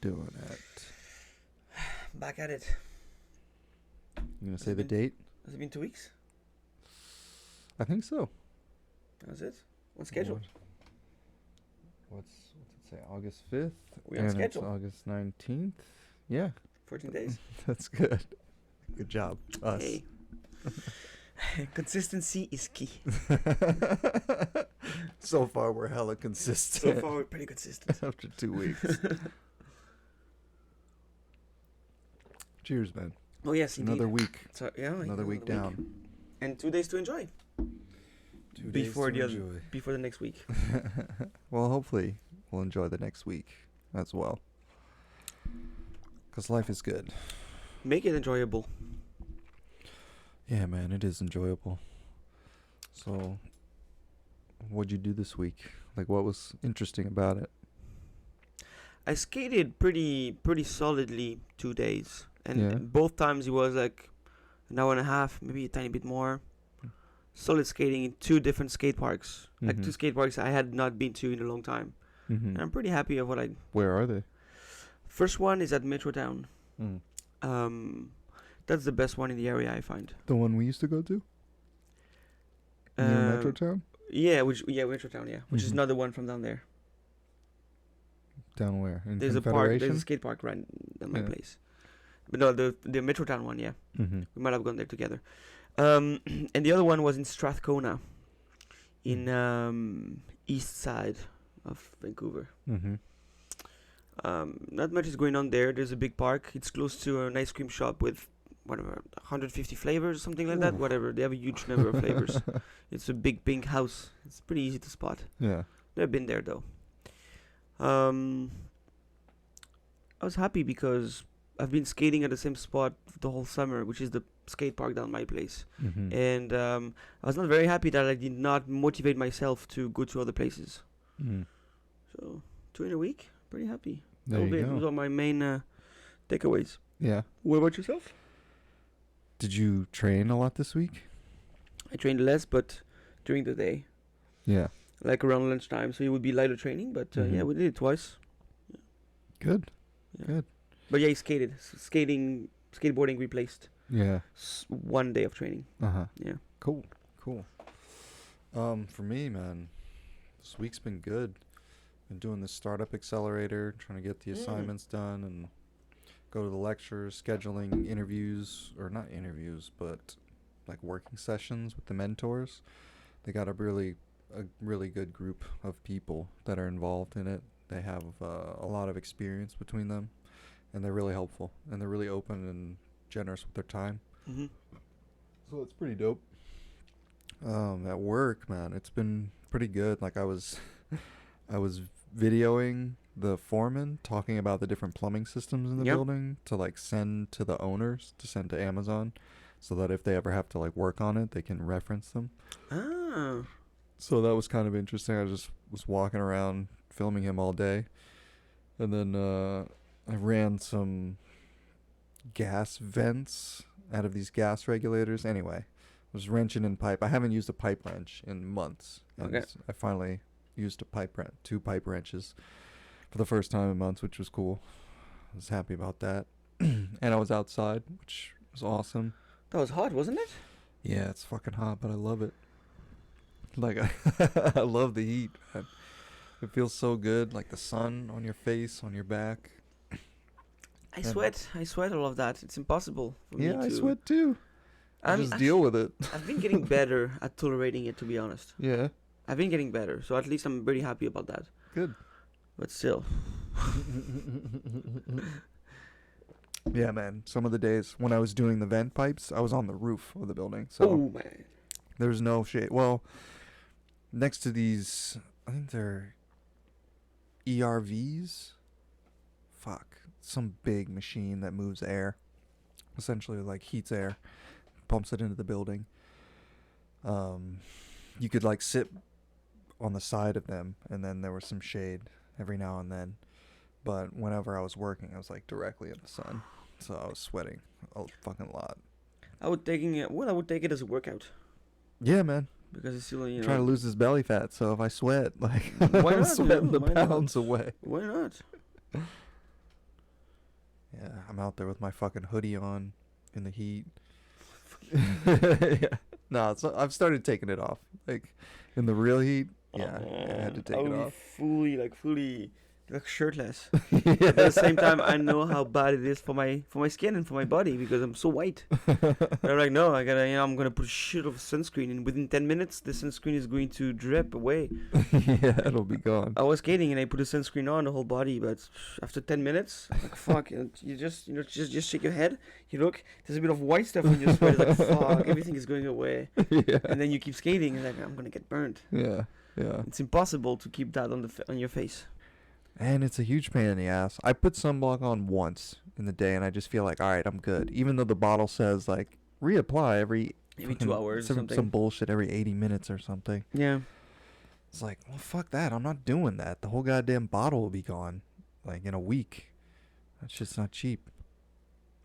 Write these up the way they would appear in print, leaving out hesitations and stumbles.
doing it? Back at it. You gonna say the date? Has it been 2 weeks? I think so. That's it. What's scheduled? What's it say? August 5th. We on schedule. It's August 19th. Yeah. 14 days. That's good. Good job. Us. Hey. Consistency is key. So far, we're hella consistent. So far, we're pretty consistent. After 2 weeks. Cheers, man. Oh, yes, indeed. Another week. So, yeah, Another week down. And 2 days to enjoy. 2 days Before to enjoy. Before the next week. Well, hopefully, we'll enjoy the next week as well. Because life is good. Make it enjoyable. Yeah, man, it is enjoyable. So, what'd you do this week? Like, what was interesting about it? I skated pretty solidly 2 days. And Yeah. both times it was like an hour and a half, maybe a tiny bit more. Solid skating in 2 different skate parks. Like 2 skate parks I had not been to in a long time. Mm-hmm. And I'm pretty happy of what I... Where are they? First one is at Metrotown. Mm. That's the best one in the area, I find. The one we used to go to? Near Metrotown? Yeah, Metrotown, yeah. Which is another one from down there. Down where? In There's a skate park right at my place. But no, the Metrotown one, yeah. Mm-hmm. We might have gone there together. And the other one was in Strathcona, in east side of Vancouver. Mm-hmm. Not much is going on there. There's a big park. It's close to an ice cream shop with whatever 150 flavors, something like that. Whatever. They have a huge number of flavors. It's a big pink house. It's pretty easy to spot. Yeah. Never been there though. I was happy because I've been skating at the same spot the whole summer, which is the skate park down my place. Mm-hmm. And I was not very happy that I did not motivate myself to go to other places. Mm. So 2 in a week, pretty happy. There you go. Those are my main takeaways. Yeah. What about yourself? Did you train a lot this week? I trained less, but during the day, Yeah. like around lunchtime. So it would be lighter training, but yeah, we did it twice. Good. Yeah. Good. But yeah, he skated. Skateboarding replaced Yeah. 1 day of training. Uh-huh. Yeah. Cool. For me, man, this week's been good. Been doing the startup accelerator, trying to get the assignments done and go to the lectures, scheduling interviews, or not interviews, but like working sessions with the mentors. They got a really good group of people that are involved in it. They have a lot of experience between them, and they're really helpful, and they're really open and generous with their time. Mm-hmm. So it's pretty dope. At work, man, it's been pretty good. Like I was videoing the foreman talking about the different plumbing systems in the building to like send to the owners, to send to Amazon, so that if they ever have to like work on it, they can reference them. Ah. So that was kind of interesting. I just was walking around filming him all day, and then I ran some gas vents out of these gas regulators. Anyway, I was wrenching in pipe. I haven't used a pipe wrench in months. And Okay. I finally used two pipe wrenches for the first time in months, which was cool. I was happy about that. And I was outside, which was awesome. That was hot, wasn't it? Yeah, it's fucking hot, but I love it. Like, I love the heat, man. It feels so good, like the sun on your face, on your back. I sweat all of that. It's impossible for me to... Yeah, I sweat too. I just deal with it. I've been getting better at tolerating it, to be honest. Yeah. I've been getting better, so at least I'm very happy about that. Good. But still. Yeah, man. Some of the days when I was doing the vent pipes, I was on the roof of the building. So Oh, man. there's no shade. Well, next to these, I think they're ERVs. Fuck. Some big machine that moves air. Essentially, like, heats air. Pumps it into the building. You could, like, sit on the side of them, and then there was some shade every now and then. But whenever I was working, I was, like, directly in the sun. So I was sweating a fucking lot. I would take it as a workout. Yeah, man. Because it's still, you know... Trying to lose this belly fat, so if I sweat, like, Why I'm not, sweating man? the Why not? pounds away. Why not? Yeah, I'm out there with my fucking hoodie on in the heat. Yeah. No, I've started taking it off. Like in the real heat, yeah, I had to take I it would be off. fully like shirtless. Yeah. But at the same time, I know how bad it is for my skin and for my body because I'm so white. And I'm like, no, I'm gonna put shit of sunscreen, and within 10 minutes, the sunscreen is going to drip away. Yeah, it'll be gone. I was skating and I put a sunscreen on the whole body, but after 10 minutes, like fuck, you just shake your head, you look, there's a bit of white stuff on your sweat, it's like fuck, everything is going away, Yeah. and then you keep skating, and like I'm gonna get burnt. Yeah. Yeah. It's impossible to keep that on your face. And it's a huge pain in the ass. I put sunblock on once in the day, and I just feel like, all right, I'm good. Even though the bottle says like reapply every Maybe fucking 2 hours or something. some bullshit every 80 minutes or something. Yeah. It's like, well, fuck that. I'm not doing that. The whole goddamn bottle will be gone, like in a week. That's just not cheap.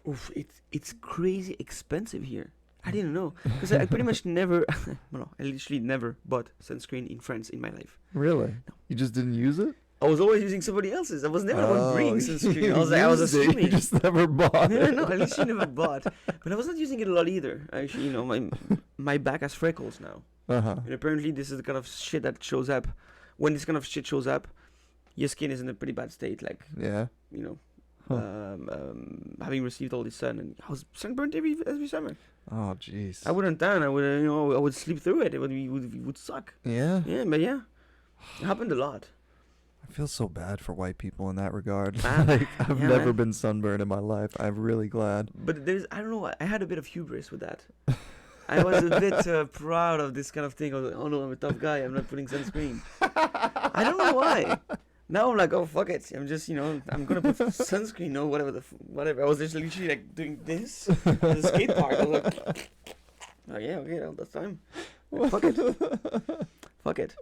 Oof, it's crazy expensive here. I didn't know because I pretty much never, well, I literally never bought sunscreen in France in my life. Really? You just didn't use it? I was always using somebody else's. I was never the one bringing sunscreen. you I was used it, assuming. You just never bought it. No, I literally never bought. But I was not using it a lot either. Actually, my back has freckles now. Uh-huh. And apparently this is the kind of shit that shows up. When this kind of shit shows up, your skin is in a pretty bad state. Like, Yeah. having received all this sun, and I was sunburnt every summer. Oh, jeez. I wouldn't tan. I would, I would sleep through it. It would suck. Yeah? Yeah, but yeah, it happened a lot. I feel so bad for white people in that regard. Ah, Like, I've yeah, never man. been sunburned in my life. I'm really glad. But I don't know. I had a bit of hubris with that. I was a bit proud of this kind of thing. I was like, oh no, I'm a tough guy. I'm not putting sunscreen. I don't know why. Now I'm like, oh fuck it. I'm just, I'm gonna put sunscreen or whatever whatever. I was just literally like doing this at the skate park. I was like, oh yeah, okay, well, that's time. Like, fuck it. Fuck it.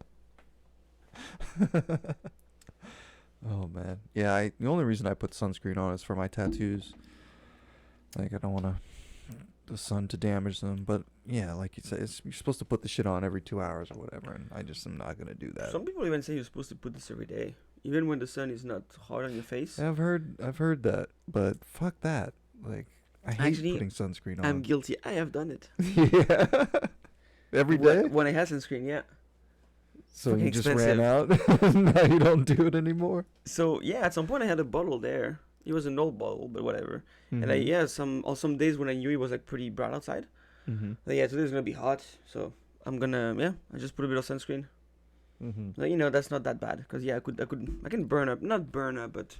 Oh, man. Yeah, the only reason I put sunscreen on is for my tattoos. Like, I don't want the sun to damage them. But, yeah, like you said, you're supposed to put the shit on every 2 hours or whatever, and I just am not going to do that. Some people even say you're supposed to put this every day, even when the sun is not hard on your face. I've heard that, but fuck that. Like, I hate Actually, putting sunscreen on. I'm guilty. I have done it. Yeah. Every day? When I had sunscreen, yeah. So fucking you just expensive. ran out? Now you don't do it anymore? So yeah, at some point I had a bottle there. It was an old bottle, but whatever. Mm-hmm. And some days when I knew it was like pretty bright outside. Mm-hmm. Like, yeah, today's gonna be hot, so I'm gonna I just put a bit of sunscreen. Mm-hmm. Like, that's not that bad, because yeah, I can not burn up, but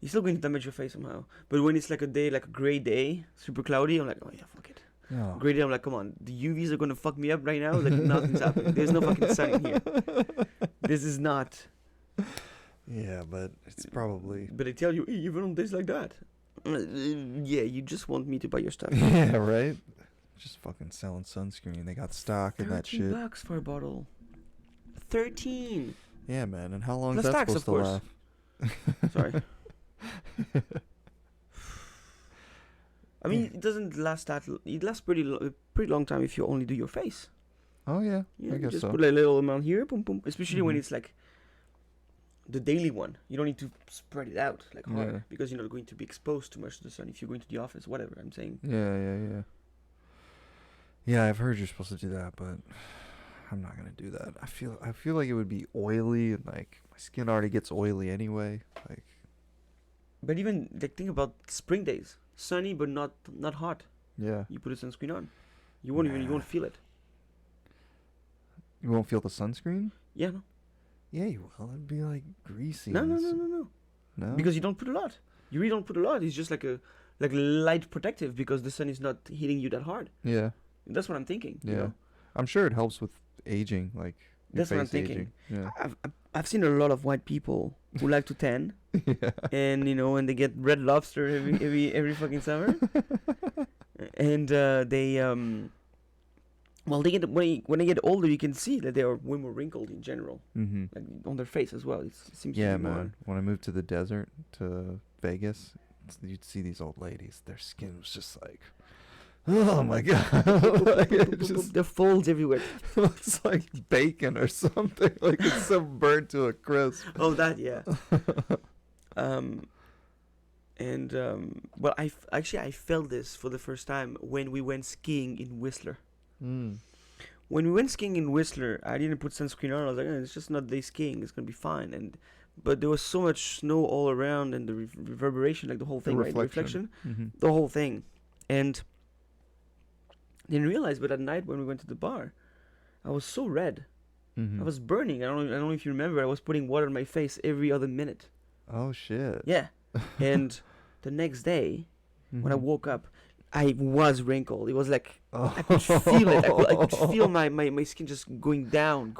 you're still going to damage your face somehow. But when it's like a day, like a gray day, super cloudy, I'm like, oh yeah, fuck it. Oh. Gray day, I'm like, come on, the UVs are gonna fuck me up right now. Like, nothing's happening. There's no fucking sun in here. This is not. Yeah, but it's probably... But they tell you, hey, even on days like that. Yeah, you just want me to buy your stuff. Yeah, right? Just fucking selling sunscreen. They got stock in that shit. $13 for a bottle. 13. Yeah, man. And how long Plus is that tax, supposed of to last? Sorry. I mean, it doesn't last that. It lasts pretty long time if you only do your face. Oh, yeah. Yeah, I guess just so. put a little amount here, boom, boom. Especially when Mhm. it's like the daily one. You don't need to spread it out like hard Yeah. because you're not going to be exposed too much to the sun if you're going to the office. Whatever I'm saying. Yeah. Yeah, I've heard you're supposed to do that, but I'm not gonna do that. I feel like it would be oily, and like my skin already gets oily anyway. Like, But even like think about spring days, sunny but not hot. yeah, You put a sunscreen on, you won't feel it. you won't feel the sunscreen. Yeah, no, Yeah, you will. It'd be like greasy. no, and no, s- no, no, no. No? Because you don't put a lot. You really don't put a lot. It's just like a light protective because the sun is not hitting you that hard. Yeah, That's what I'm thinking. yeah. You know? I'm sure it helps with aging, like your That's what I'm face thinking. aging. I've seen a lot of white people who like to tan, Yeah. and and they get Red Lobster every fucking summer, and they they get when they get older, you can see that they are way more wrinkled in general, Mm-hmm. like on their face as well. It seems Yeah, to be more. man. When I moved to the desert, to Vegas, you'd see these old ladies. Their skin was just like, oh my god, like, it just There are folds everywhere. looks like bacon or something. Like it's so burnt to a crisp. Oh, that yeah. And well, actually I felt this for the first time when we went skiing in Whistler. When we went skiing in Whistler, I didn't put sunscreen on. I was like, it's just not day skiing. It's gonna be fine. But there was so much snow all around, and the reverberation, like the whole thing, right? The reflection, the whole thing. And didn't realize, but at night when we went to the bar, I was so red. I was burning. I don't know if you remember. I was putting water on my face every other minute. Oh shit. Yeah. And the next day, when I woke up, I was wrinkled. It was like I could feel it. I could feel my skin just going down,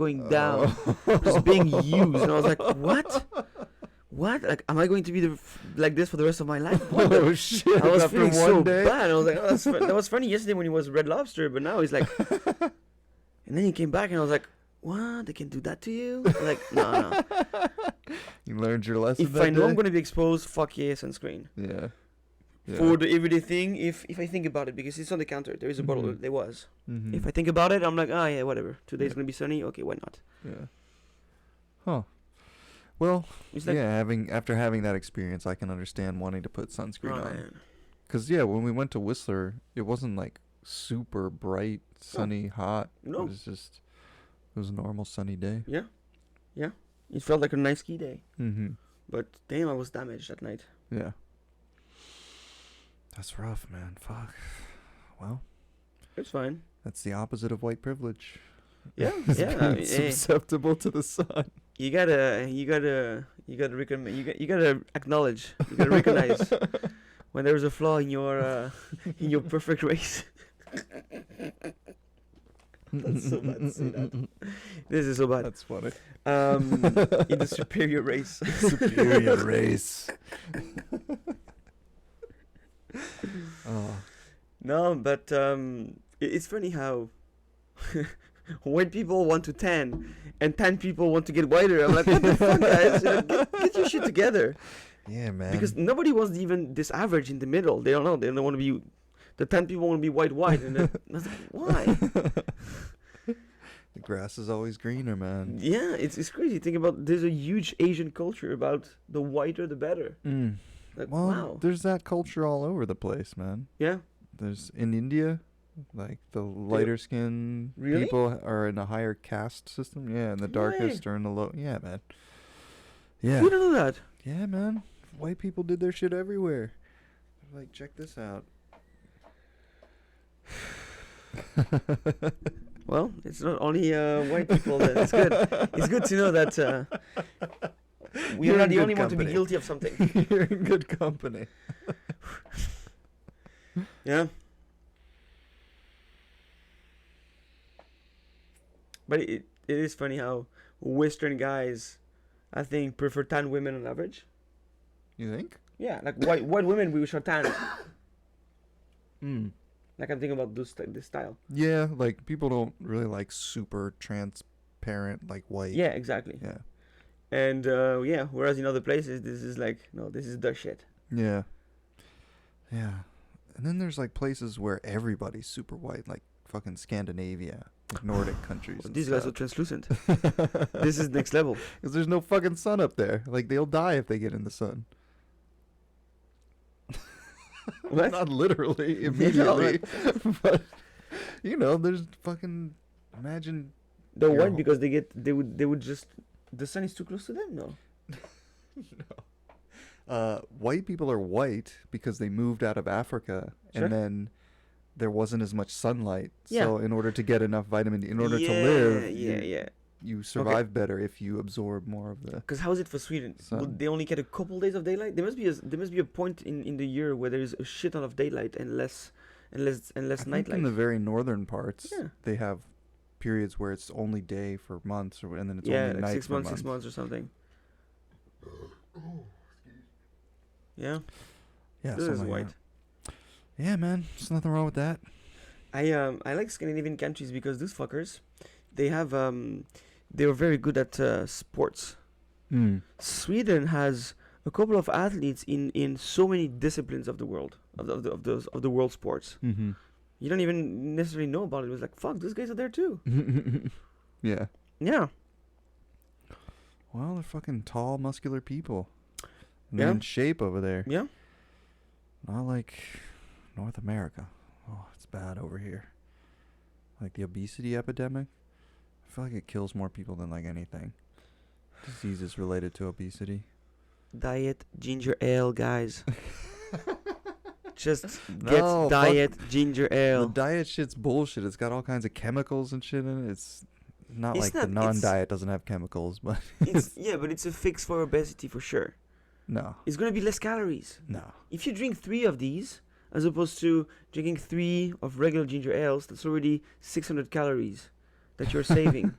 just being used. And I was like, what? Like, am I going to be like this for the rest of my life? Oh shit! I was After feeling so day? bad. I was like, that was funny yesterday when he was Red Lobster, but now he's like. And then he came back, and I was like, what? They can do that to you? I'm like, no. You learned your lesson. If I know I'm going to be exposed, fuck yeah, sunscreen. Yeah. For the everyday thing, if I think about it, because it's on the counter, there is a bottle. There was. If I think about it, I'm like, oh yeah, whatever. Today's gonna be sunny. Okay, why not? Yeah. Huh. Well, it's like, after having that experience, I can understand wanting to put sunscreen on. Man. Cause when we went to Whistler, it wasn't like super bright, sunny, hot. No. It was a normal sunny day. Yeah. It felt like a nice ski day. But damn, I was damaged that night. Yeah. That's rough, man. Fuck. Well, it's fine. That's the opposite of white privilege. Yeah. Being susceptible to the sun. You gotta recommend. You gotta acknowledge. You gotta recognize when there's a flaw in your perfect race. That's so bad to say that. This is so bad. That's funny. In the superior race. Superior race. Oh. No, but it's funny how white people want to tan and tan people want to get whiter. I'm like, what the fuck, guys? Get your shit together. Yeah, man. Because nobody wants even this average in the middle. They don't know. They don't want to be. The tan people want to be white, and I was like, why? The grass is always greener, man. Yeah, it's crazy. Think about, there's a huge Asian culture about the whiter the better. Like, well, wow. There's that culture all over the place, man. Yeah. There's in India, like the lighter skin people are in a higher caste system. Yeah, and the darkest are in the low. Yeah, man. Yeah. You don't know that? Yeah, man. White people did their shit everywhere. Like, check this out. Well, it's not only white people. It's good. It's good to know that we're not the only one to be guilty of something. You're in good company. Yeah. But it is funny how Western guys, I think, prefer tan women on average. You think? Yeah, like white women, we should tan. Like, I'm thinking about this style. Yeah, like people don't really like super transparent, like white. Yeah, exactly. Yeah. And whereas in other places, this is like, no, this is the shit. Yeah. Yeah. And then there's like places where everybody's super white, like fucking Scandinavia, like Nordic countries. Well, these guys are translucent. This is next level. Because there's no fucking sun up there. Like, they'll die if they get in the sun. What? Not literally, immediately. But, there's fucking, imagine. They're white because they would just, the sun is too close to them? No. No. White people are white because they moved out of Africa, and then there wasn't as much sunlight. Yeah. So in order to get enough vitamin D, in order to live, you survive better if you absorb more of the. Because how is it for Sweden? Would they only get a couple days of daylight? There must be a point in the year where there is a shit ton of daylight and less nightlight. In the very northern parts, they have periods where it's only day for months, and then it's only like night 6 for months, months. 6 months or something. Yeah. Yeah, this is white. Yeah, man. There's nothing wrong with that. I like Scandinavian countries because those fuckers, they have they are very good at sports. Sweden has a couple of athletes in so many disciplines of the world of the world sports. You don't even necessarily know about it. It was like, fuck, those guys are there too. Yeah. Yeah. Well, they're fucking tall, muscular people. And they're in shape over there. Yeah. Not like North America. Oh, it's bad over here. Like the obesity epidemic. I feel like it kills more people than like anything. Diseases related to obesity. Diet ginger ale, guys. Just No, get fuck. diet ginger The ale. diet shit's bullshit. It's got all kinds of chemicals and shit in it. It's not It's like not- the non-diet doesn't have chemicals, but But it's a fix for obesity for sure. no, It's gonna be less calories. no. If you drink 3 of these, as opposed to drinking 3 of regular ginger ales, that's already 600 calories that you're saving.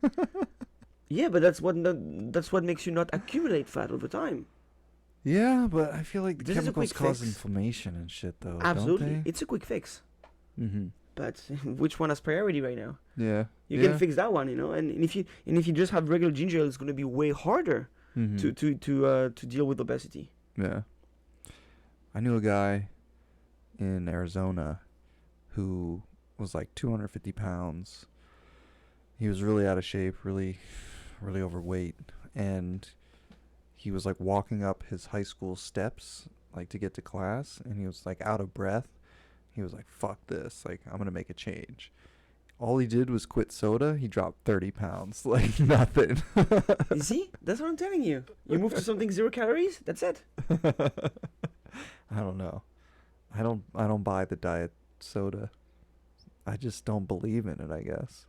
Yeah, but that's what makes you not accumulate fat over time. Yeah, but I feel like the This is a chemicals quick cause fix. inflammation and shit, though. Absolutely, Don't it's a quick fix. they? Mm-hmm. But which one has priority right now? Yeah. You can fix that one, you know. And if you just have regular ginger ale, it's going to be way harder Mm-hmm. to deal with obesity. Yeah. I knew a guy in Arizona who was like 250 pounds. He was really out of shape, really, really overweight, and he was like walking up his high school steps, like to get to class, and he was like out of breath. He was like, "Fuck this! Like, I'm gonna make a change." All he did was quit soda. He dropped 30 pounds, like nothing. You see, that's what I'm telling you. You move to something 0 calories. That's it. I don't know. I don't buy the diet soda. I just don't believe in it, I guess.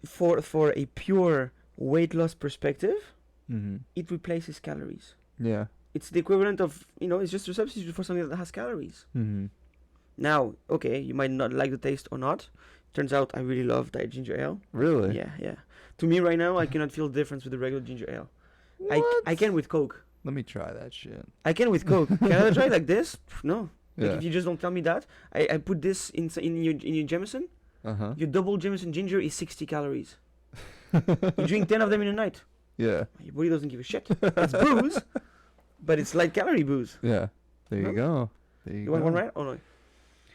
For a pure weight loss perspective, Mm-hmm. it replaces calories. Yeah. It's the equivalent of, it's just a substitute for something that has calories. Mm-hmm. Now, okay, you might not like the taste or not. Turns out I really love diet ginger ale. Really? Yeah. To me right now, I cannot feel the difference with the regular ginger ale. What? I can with Coke. Let me try that shit. I can with Coke. Can I try it like this? No. Like Yeah. if you just don't tell me that, I put this in your Jameson. Uh-huh. Your double Jameson ginger is 60 calories. You drink 10 of them in a night. Yeah. Your body doesn't give a shit. It's booze, but it's light calorie booze. Yeah. There you No? go. There you You go. want one right? Oh no.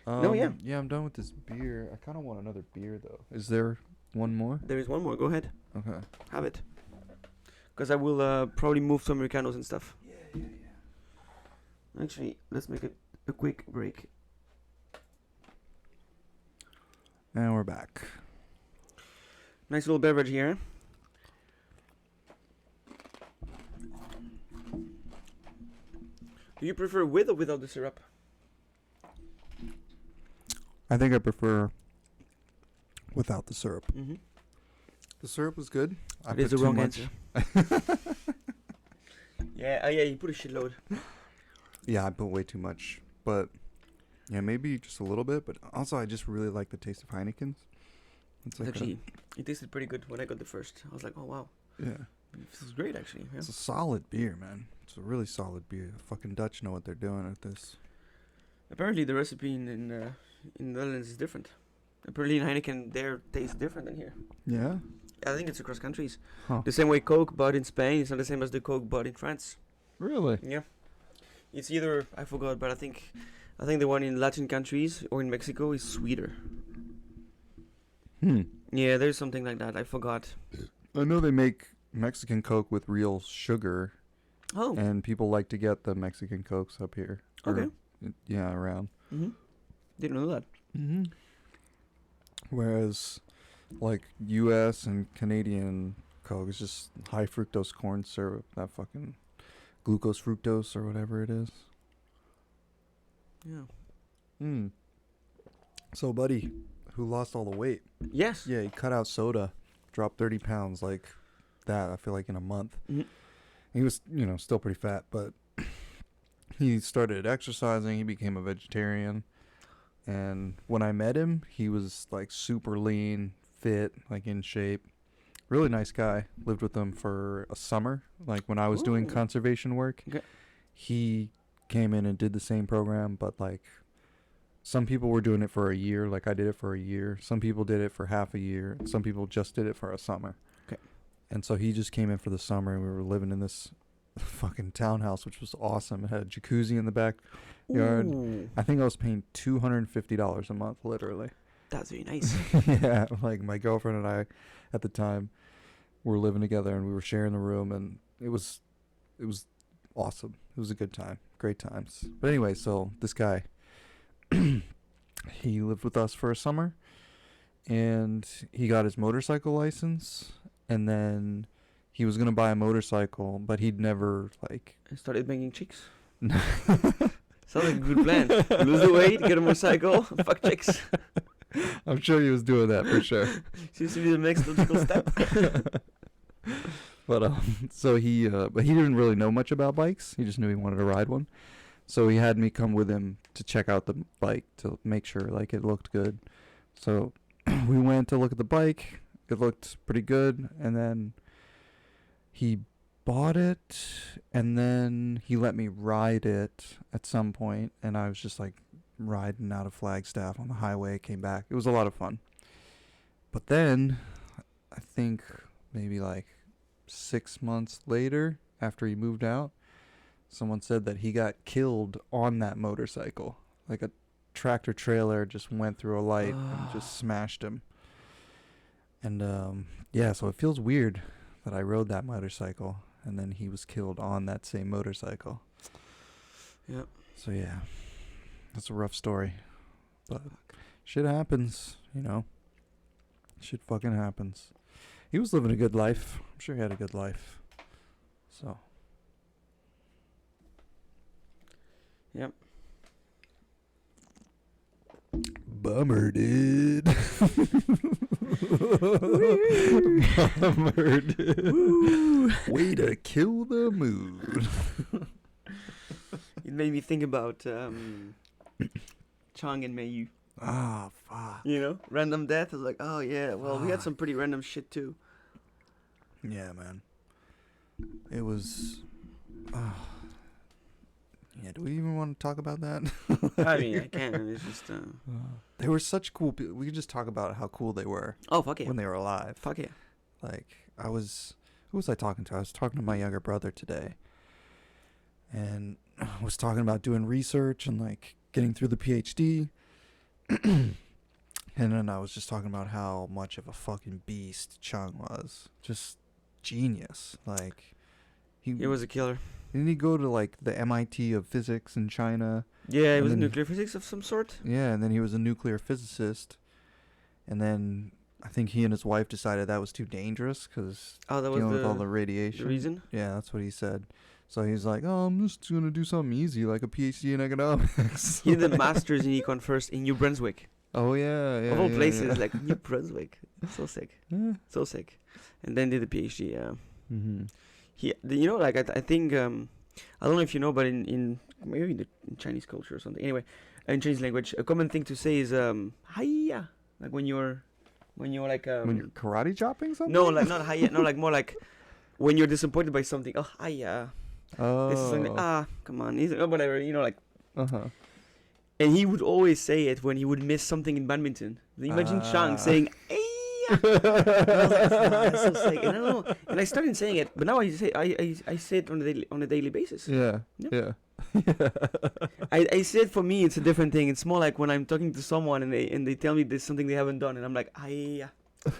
No, yeah. Yeah, I'm done with this beer. I kind of want another beer, though. Is there one more? There is one more. Go ahead. Okay. Have it. Because I will probably move to Americanos and stuff. Yeah. Actually, let's make it a quick break. And we're back. Nice little beverage here. Do you prefer with or without the syrup? I think I prefer without the syrup. Mm-hmm. The syrup was good. I It is put the too wrong much. answer. Yeah, you put a shitload. Yeah, I put way too much. But yeah, maybe just a little bit. But also, I just really like the taste of Heineken's. It's like Actually, it tasted pretty good when I got the first. I was like, oh wow, yeah, this is great actually. Yeah. it's a solid beer, man. It's a really solid beer. The fucking Dutch know what they're doing with this. Apparently the recipe in the Netherlands is different. Apparently in Heineken their tastes different than here. Yeah. I think it's across countries. Huh. The same way Coke bought in Spain is not the same as the Coke bought in France. Really? Yeah. It's either, I forgot, but I think the one in Latin countries or in Mexico is sweeter. Yeah, there's something like that. I forgot. I know they make Mexican Coke with real sugar, Oh. and people like to get the Mexican Cokes up here. Or, Okay. Yeah, around. Mm-hmm. Didn't know that. Mm-hmm. Whereas, like, U.S. and Canadian Coke is just high fructose corn syrup, that fucking glucose fructose or whatever it is. Yeah. So, buddy, who lost all the weight? Yes. Yeah, he cut out soda, dropped 30 pounds like that, I feel like, in a month. Mm-hmm. He was, still pretty fat, but he started exercising. He became a vegetarian. And when I met him, he was like super lean, fit, like in shape. Really nice guy. Lived with him for a summer. Like when I was doing Ooh. conservation work, Okay. he came in and did the same program, but like some people were doing it for a year. Like I did it for a year. Some people did it for half a year. Some people just did it for a summer. Okay. And so he just came in for the summer, and we were living in this fucking townhouse, which was awesome. It had a jacuzzi in the backyard. Ooh, I think I was paying $250 a month, literally. that's very nice. Yeah, like my girlfriend and I, at the time, were living together, and we were sharing the room, and it was awesome. It was a good time, great times. But anyway, so this guy, he lived with us for a summer, and he got his motorcycle license, and then he was gonna buy a motorcycle, but he'd never like. I started banging chicks. Sounds like a good plan. Lose the weight, get a motorcycle, fuck chicks. I'm sure he was doing that for sure. Seems to be the next logical step. But so but he didn't really know much about bikes. He just knew he wanted to ride one. So he had me come with him to check out the bike to make sure like it looked good. So we went to look at the bike. It looked pretty good, and then he bought it, and then he let me ride it at some point, and I was just like riding out of Flagstaff on the highway, came back. It was a lot of fun. But then I think maybe like 6 months later, after he moved out, someone said that he got killed on that motorcycle. Like a tractor trailer just went through a light and just smashed him. And yeah, so it feels weird that I rode that motorcycle and then he was killed on that same motorcycle. Yep. So yeah, that's a rough story. But shit happens, you know. Shit fucking happens. He was living a good life. I'm sure he had a good life. So. Yep. Bummer, dude. Bummer, dude. Way to kill the mood. It made me think about Chang and Meiyu. Ah, fuck. You know, random death. I was like, oh yeah. Well, we had some pretty random shit too. Yeah, man. It was. Yeah, do we even want to talk about that? I mean, I can. It's just. They were such cool people. We could just talk about how cool they were. Oh, fuck yeah. When they were alive. Fuck yeah. Like, who was I talking to? I was talking to my younger brother today. And I was talking about doing research and, like, getting through the PhD. And then I was just talking about how much of a fucking beast Chung was. Just genius. Like, He was a killer. Didn't he go to, like, the MIT of physics in China? Yeah, it was nuclear physics of some sort. Yeah, and then he was a nuclear physicist. And then I think he and his wife decided that was too dangerous because dealing with all the radiation. The reason? Yeah, that's what he said. So he's like, oh, I'm just going to do something easy, like a PhD in economics. He did a master's in econ first in New Brunswick. Oh, yeah. Of all places, like New Brunswick. So sick. Yeah. So sick. And then did the PhD, yeah. Mm-hmm. You know, like, I think, I don't know if you know, but in maybe in Chinese culture or something. Anyway, in Chinese language, a common thing to say is, hiya. Like when you're like, when you're karate chopping something? No, like not hiya. No, like more like when you're disappointed by something. Oh, hiya. Oh. This is something, come on. Whatever, you know, like. Uh-huh. And he would always say it when he would miss something in badminton. Imagine Chang saying, "Hey." I was like, that's so sick. And I don't know. And I started saying it, but now I say it on a daily basis. Yeah. Yep. Yeah. I say it for me. It's a different thing. It's more like when I'm talking to someone and they tell me there's something they haven't done, and I'm like,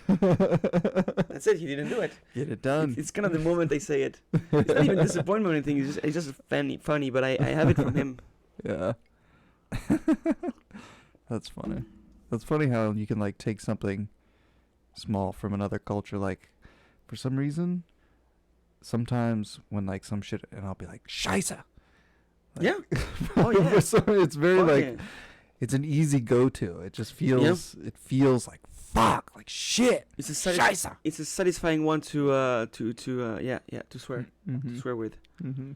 that's it. He didn't do it. Get it done. It's kind of the moment they say it. It's not even disappointment or anything. It's just funny. But I have it from him. Yeah. That's funny. That's funny how you can like take something small from another culture. Like, for some reason, sometimes when like some shit, and I'll be like, Scheisse. Like, Yeah. Oh yeah. It's very like, yeah. it's an easy go-to. It just feels, it feels like fuck, like shit. It's a Scheisse. It's a satisfying one to swear. Mm-hmm. To swear with. Mm-hmm.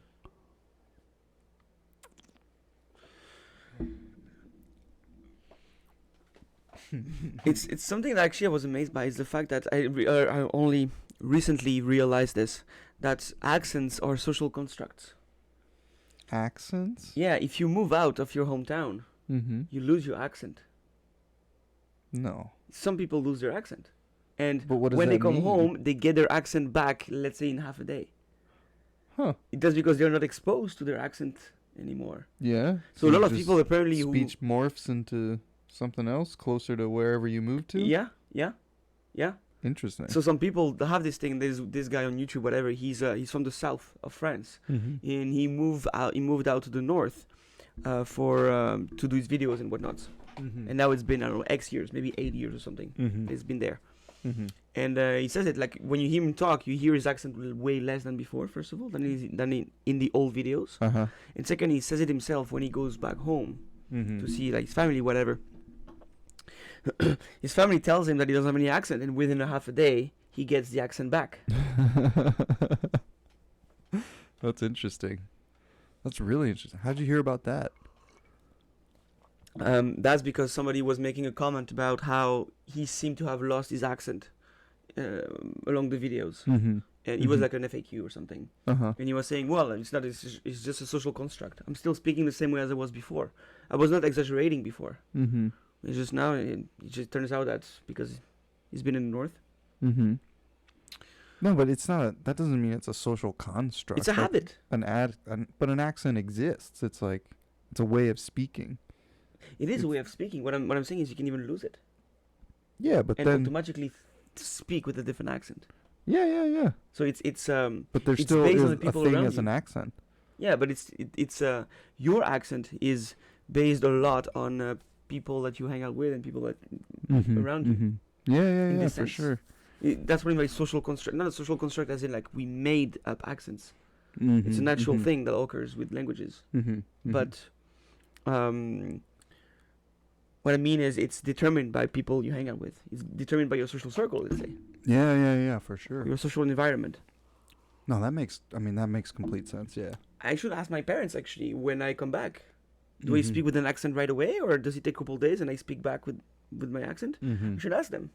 It's something that actually I was amazed by is the fact that I only recently realized this, that accents are social constructs. Accents? Yeah, if you move out of your hometown, Mm-hmm. you lose your accent. No. Some people lose their accent, and But what does when they that come mean? home, they get their accent back. Let's say in half a day. Huh. That's because they're not exposed to their accent anymore. Yeah. So a lot of people apparently speech morphs into something else closer to wherever you moved to. Yeah. Interesting. So some people have this thing. There's this guy on YouTube, whatever. He's from the south of France, Mm-hmm. and he moved out to the north, to do his videos and whatnot. Mm-hmm. And now it's been, I don't know, X years, maybe 8 years or something. Mm-hmm. It's been there. Mm-hmm. And he says it like when you hear him talk, you hear his accent way less than before. First of all, than in the old videos. Uh-huh. And second, he says it himself when he goes back home Mm-hmm. to see like his family, whatever. His family tells him that he doesn't have any accent, and within a half a day, he gets the accent back. That's interesting. That's really interesting. How'd you hear about that? That's because somebody was making a comment about how he seemed to have lost his accent along the videos. Mm-hmm. And he was like an FAQ or something. Uh-huh. And he was saying, well, it's just a social construct. I'm still speaking the same way as I was before. I was not exaggerating before. Mm-hmm. It's just now, it just turns out that because he's been in the North. Mm-hmm. No, but it's not. That doesn't mean it's a social construct. It's a habit. But an accent exists. It's like it's a way of speaking. It is a way of speaking. What I'm saying is you can even lose it. Yeah, but and then automatically speak with a different accent. yeah. So it's But there it's still based is on the a people thing around as you. an accent. Yeah, but it's your accent is based a lot on people that you hang out with and people that around you. Mm-hmm. Yeah, In yeah, this for sense. sure. That's what I mean by social construct. Not a social construct as in like we made up accents. Mm-hmm. It's a natural thing that occurs with languages. Mm-hmm. But what I mean is it's determined by people you hang out with. It's determined by your social circle, let's say. Yeah, for sure. Your social environment. No, that makes complete sense. Yeah. I should ask my parents actually when I come back. Do I speak with an accent right away, or does it take a couple of days and I speak back with my accent? Mm-hmm. I should ask them.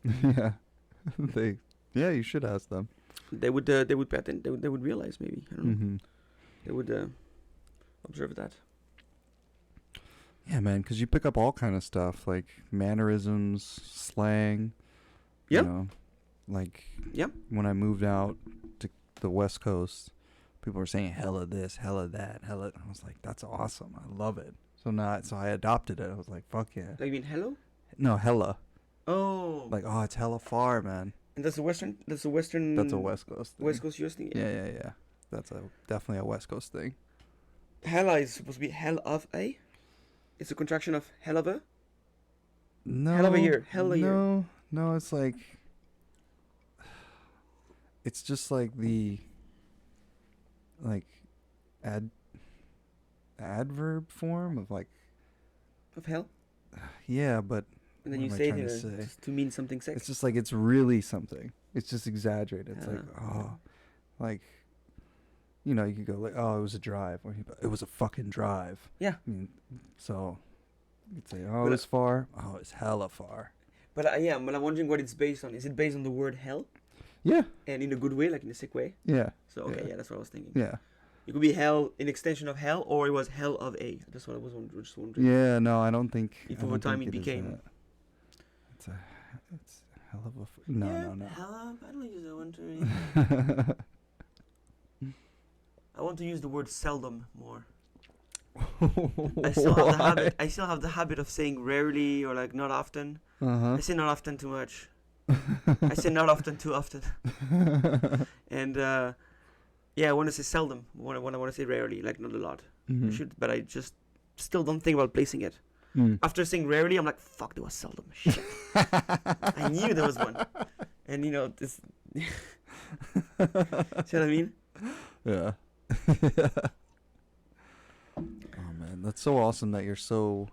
Yeah, you should ask them. They would pay attention. They would realize maybe. I don't know. Mm-hmm. They would observe that. Yeah, man, because you pick up all kind of stuff like mannerisms, slang. Yeah. You know, like Yeah. when I moved out to the West Coast, people were saying hella this, hella that, hella. I was like, that's awesome. I love it. So I adopted it. I was like, fuck yeah. Like you mean hello? No, hella. Oh. Like, oh, it's hella far, man. And that's a Western. That's a Western. That's a West Coast thing. West Coast US thing. Yeah. That's definitely a West Coast thing. Hella is supposed to be hell of a. It's a contraction of hell of a. No. Hell of a year. Hell a year. No, it's like. It's just like the. Like, adverb form of like. Of hell. Yeah, but. And then what you am I say trying it to say? just to mean something sexy. It's just like it's really something. It's just exaggerated. It's like, Ah. like, you know, you could go like, oh, it was a drive, or it was a fucking drive. Yeah. I mean, so you'd say, oh, But it's far. Oh, it's hella far. But but I'm wondering what it's based on. Is it based on the word hell? Yeah. And in a good way, like in a sick way? Yeah. So okay, Yeah. yeah, that's what I was thinking. Yeah. It could be hell, an extension of hell, or it was hell of a. That's what I was just wondering. Yeah. No, I don't think. If I over don't time think it is became. that. It's hell of a. No. Hell of. I don't use that one to. I want to use the word seldom more. I still have the habit of saying rarely or like not often. Uh-huh. I say not often too much. I say not often too often. And yeah, I want to say seldom. I want to say rarely, like not a lot. Mm-hmm. I should, but I just still don't think about placing it. Mm. After saying rarely, I'm like, fuck, there was seldom. Shit. I knew there was one. And you know, this. See what I mean? Yeah. Oh man, that's so awesome that you're so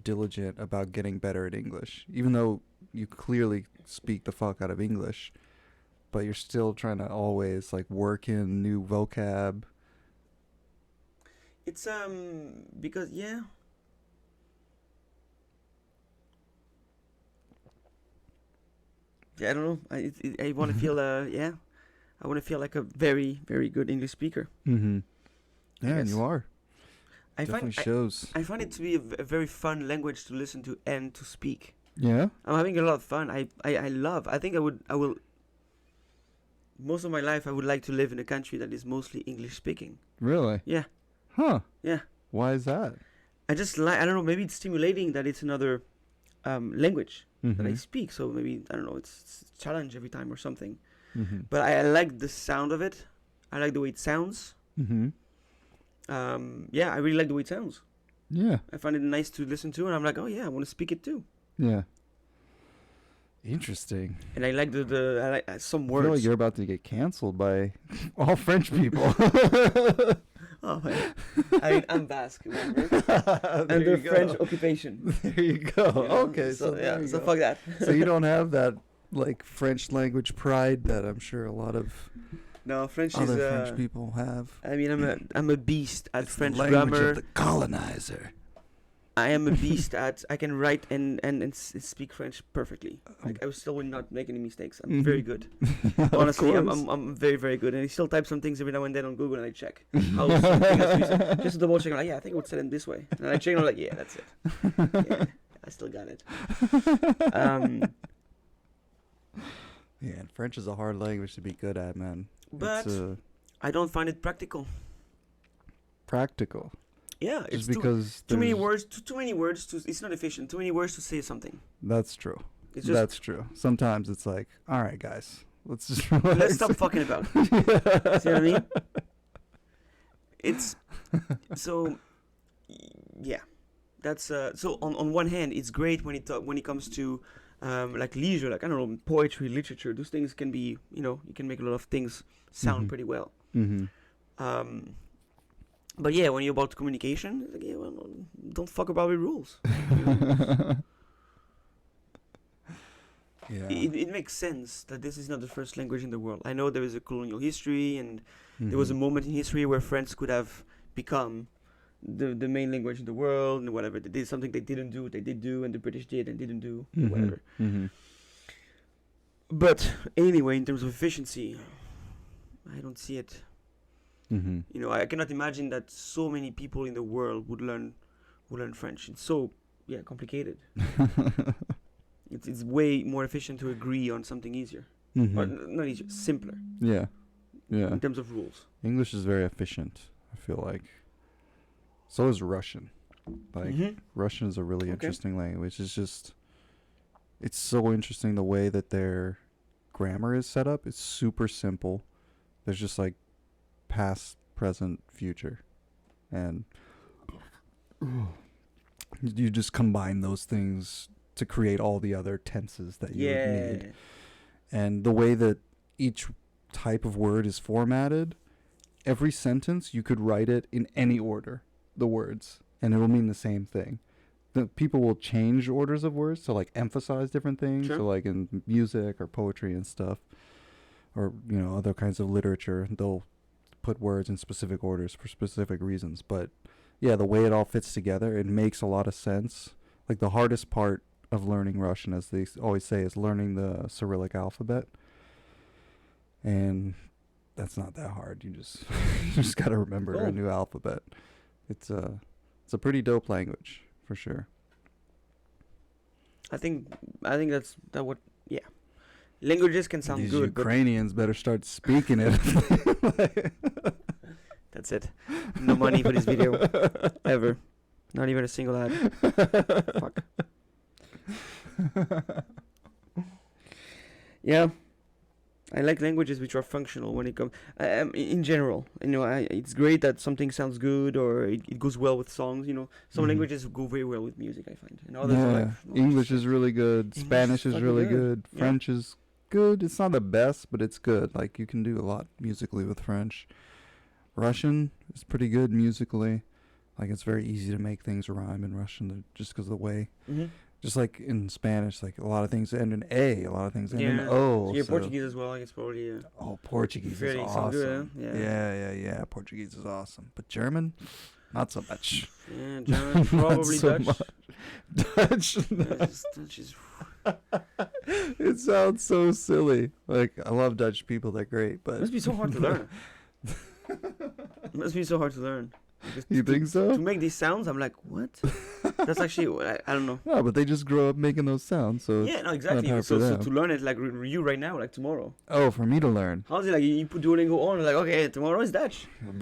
diligent about getting better at English. Even though you clearly speak the fuck out of English, but you're still trying to always like work in new vocab. It's because yeah. Yeah, I don't know. I want to feel yeah. I want to feel like a very, very good English speaker. Mm-hmm. Yeah, and guess. you are. I Definitely find shows. I find it to be a very fun language to listen to and to speak. Yeah. I'm having a lot of fun. I love. I think I will. Most of my life, I would like to live in a country that is mostly English speaking. Really? Yeah. Huh. Yeah. Why is that? I just like. I don't know. Maybe it's stimulating that it's another language that I Mm-hmm. speak. So maybe I don't know. It's a challenge every time or something. Mm-hmm. But I like the sound of it. I like the way it sounds. Mm-hmm. Yeah, I really like the way it sounds. Yeah. I find it nice to listen to, and I'm like, oh yeah, I want to speak it too. Yeah. Interesting. And I like I like some I feel like words. you're about to get canceled by all French people. Oh, man. I mean, I'm Basque, remember? Under French occupation. There you go. You know? Okay, so there yeah, you so go. fuck that. So you don't have that like French language pride that I'm sure a lot of No, French other is. French people have. I mean, I'm a beast at It's French the language grammar. of the colonizer. I am a beast at. I can write and speak French perfectly. Like I still will not make any mistakes. I'm very good. Honestly, I'm very very good. And I still type some things every now and then on Google and I check how something has to be said. Just to double check. I'm like, yeah, I think it would say it this way. And I check and I'm like, yeah, that's it. Yeah, I still got it. Yeah, and French is a hard language to be good at, man. But It's I don't find it practical. practical. Yeah, Just it's because too many there's- words. Too many words. It's not efficient. Too many words to say something. That's true. It's just That's true. Sometimes it's like, all right, guys, let's just let's stop fucking about. See what I mean? It's so yeah. That's so on one hand, it's great when it comes to like leisure, like I don't know, poetry, literature. Those things can be, you can make a lot of things sound Mhm. pretty well. Mm-hmm. But yeah, when you're about communication, it's like, yeah, well, don't fuck about the rules. Yeah. It makes sense that this is not the first language in the world. I know there is a colonial history, and there was a Mhm. moment in history where French could have become the main language in the world, and whatever. They did something they didn't do, they did do, and the British did and didn't do, Mhm. whatever. Mhm. But anyway, in terms of efficiency, I don't see it. Mhm. I cannot imagine that so many people in the world would learn French. It's so complicated. It's way more efficient to agree on something easier, or Mhm. not easier, simpler Yeah. Yeah. in terms of rules. English is very efficient, I feel like. So is Russian. Like Mhm. Russian is a really Okay. interesting language. It's so interesting the way that their grammar is set up. It's super simple. There's just like past, present, future. And you just combine those things to create all the other tenses that you would need. And the way that each type of word is formatted, every sentence you could write it in any order, the words, and it will mean the same thing. The people will change orders of words to like emphasize different things. Sure. So like in music or poetry and stuff, or other kinds of literature, they'll put words in specific orders for specific reasons. But yeah, the way it all fits together, it makes a lot of sense. Like the hardest part of learning Russian, as they always say, is learning the Cyrillic alphabet. And that's not that hard. You just you just got to remember a Cool. new alphabet. It's a pretty dope language for sure. I think that's that what languages can sound These good, Ukrainians better start speaking it. but that's it. No money for this video ever. Not even a single ad. Fuck. Yeah, I like languages which are functional when it comes. In general, it's great that something sounds good or it goes well with songs. Some Mhm. languages go very well with music, I find, and others are Yeah, like "Oh, English shit." is really good. English Spanish is fucking really good. good. Yeah. French is good. It's not the best, but it's good. Like you can do a lot musically with French. Russian is pretty good musically. Like it's very easy to make things rhyme in Russian just because of the way. Mhm. Just like in Spanish, like a lot of things end in A, a lot of things end in Yeah. O. Yeah, so- Portuguese as well. I guess probably. Oh, Portuguese is Fairly sound awesome. good, huh? Yeah. Portuguese is awesome. But German, not so much. Yeah, German, probably so Dutch. much. Dutch. Dutch is. It sounds so silly. Like I love Dutch people; they're great. It But must be so hard to learn. It must be so hard to learn. Because you think so? To make these sounds, I'm like, what? That's actually, I don't know. No, but they just grow up making those sounds. So Yeah, no, exactly. hard So, for so them. to learn it, like you right now, like tomorrow. oh, for me to learn. How's it like? You put Duolingo on, like, okay, tomorrow is Dutch. You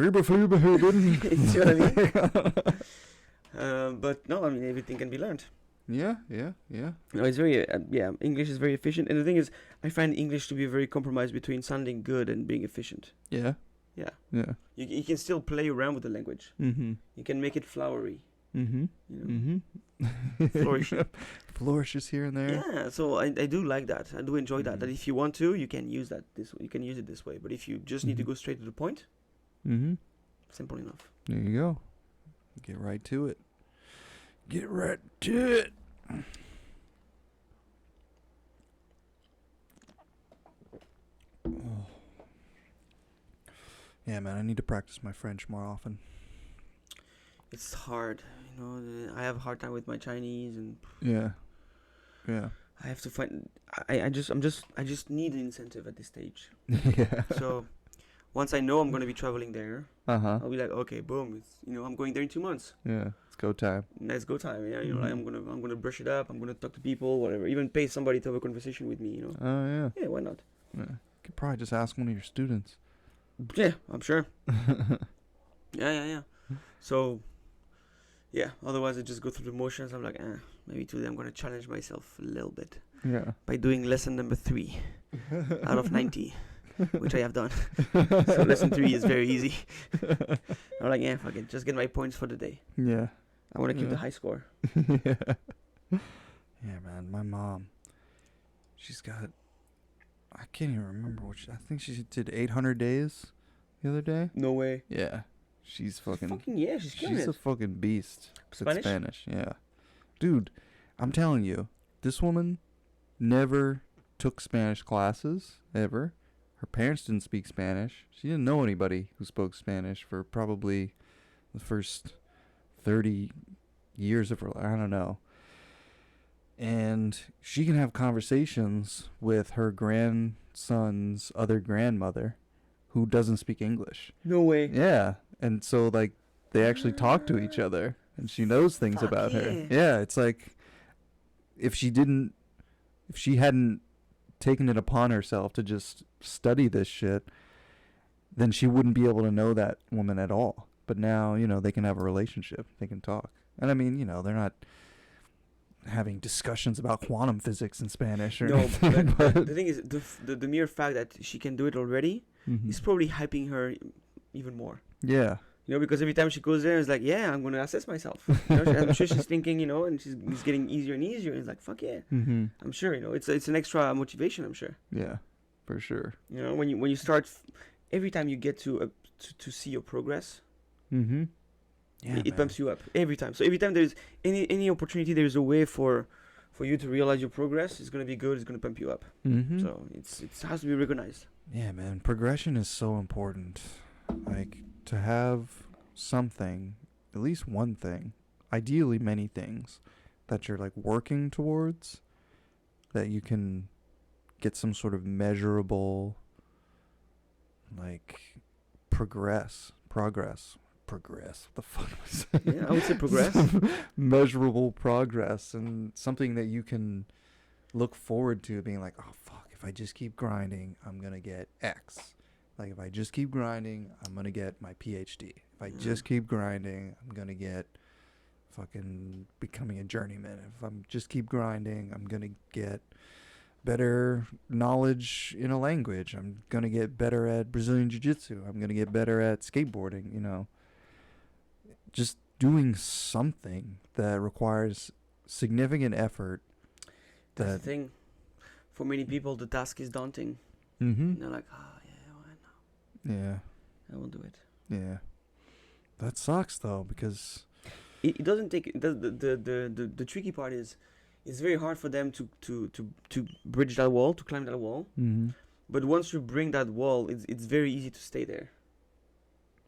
See what I mean? But no, I mean, everything can be learned. Yeah. No, it's very, English is very efficient. And the thing is, I find English to be a very compromise between sounding good and being efficient. Yeah. Yeah. Yeah. You can still play around with the language. Mm-hmm. You can make it flowery. Mm-hmm. You know, Mm-hmm. flourishing. Flourishes here and there. Yeah, so I do like that. I do enjoy that. That Mhm. if you want to, you can use that this. You can use it this way. But if you just need to go straight to the point, Mm-hmm. simple enough. There you go. Get right to it. Get right to it. Oh. Yeah, man, I need to practice my French more often. It's hard, you know. I have a hard time with my Chinese, and Yeah. Yeah. I have to find. I just need an incentive at this stage. Yeah. So once I know I'm gonna be traveling there, Uh-huh. I'll be like, okay, boom. It's, you know, I'm going there in 2 months. Yeah. It's go time. Let's go time. Yeah, you know, like, I'm gonna brush it up. I'm gonna talk to people, whatever. Even pay somebody to have a conversation with me. You know. Oh, yeah. Yeah, why not? Yeah. Could probably just ask one of your students. Yeah, I'm sure. Yeah. So, yeah. Otherwise, I just go through the motions. I'm like, maybe today I'm gonna challenge myself a little bit Yeah. by doing lesson number 3 out of 90, which I have done. So lesson 3 is very easy. I'm like, fuck it, just get my points for the day. Yeah. I want to keep Yeah. the high score. Yeah. Yeah, man. My mom, she's got, I can't even remember I think she did 800 days the other day. No way. Yeah. She's fucking Yeah, she's killing she's it. a fucking beast. Spanish? It's Spanish, yeah. Dude, I'm telling you, this woman never took Spanish classes, ever. Her parents didn't speak Spanish. She didn't know anybody who spoke Spanish for probably the first 30 years of her life. I don't know. And she can have conversations with her grandson's other grandmother who doesn't speak English. No way. Yeah. And so, like, they actually talk to each other, and she knows things Fuck about her. yeah. Yeah, it's like if she hadn't taken it upon herself to just study this shit, then she wouldn't be able to know that woman at all. But now, you know, they can have a relationship. They can talk. And I mean, you know, they're not having discussions about quantum physics in Spanish or No, anything. but the thing is, the mere fact that she can do it already Mhm. is probably hyping her even more. Yeah. You know, because every time she goes there, it's like, yeah, I'm going to assess myself. You know, I'm sure she's thinking, you know, and it's getting easier and easier. And it's like, fuck yeah. Mm-hmm. I'm sure, you know, it's an extra motivation, I'm sure. Yeah, for sure. You know, when you start, every time you get to see your progress, Mm-hmm. Yeah, it bumps you up every time. So every time there's any opportunity, there's a way for you to realize your progress. It's going to be good. It's going to pump you up. Mm-hmm. So it has to be recognized. Yeah, man. Progression is so important. Like, to have something, at least one thing, ideally many things, that you're, like, working towards, that you can get some sort of measurable, like, progress. What the fuck was that? Yeah, I would say progress. Measurable progress, and something that you can look forward to, being like, oh, fuck, if I just keep grinding, I'm going to get X. Like, if I just keep grinding, I'm going to get my PhD. If I just keep grinding, I'm going to get fucking becoming a journeyman. If I'm just keep grinding, I'm going to get better knowledge in a language. I'm going to get better at Brazilian jiu-jitsu. I'm going to get better at skateboarding, you know. Just doing something that requires significant effort. That's the thing. For many people, the task is daunting. Mm-hmm. And they're like, why not? Yeah. I will do it. Yeah. That sucks, though, because It doesn't take the tricky part is it's very hard for them to bridge that wall, to climb that wall. mm-hmm. But once you bring that wall, it's very easy to stay there.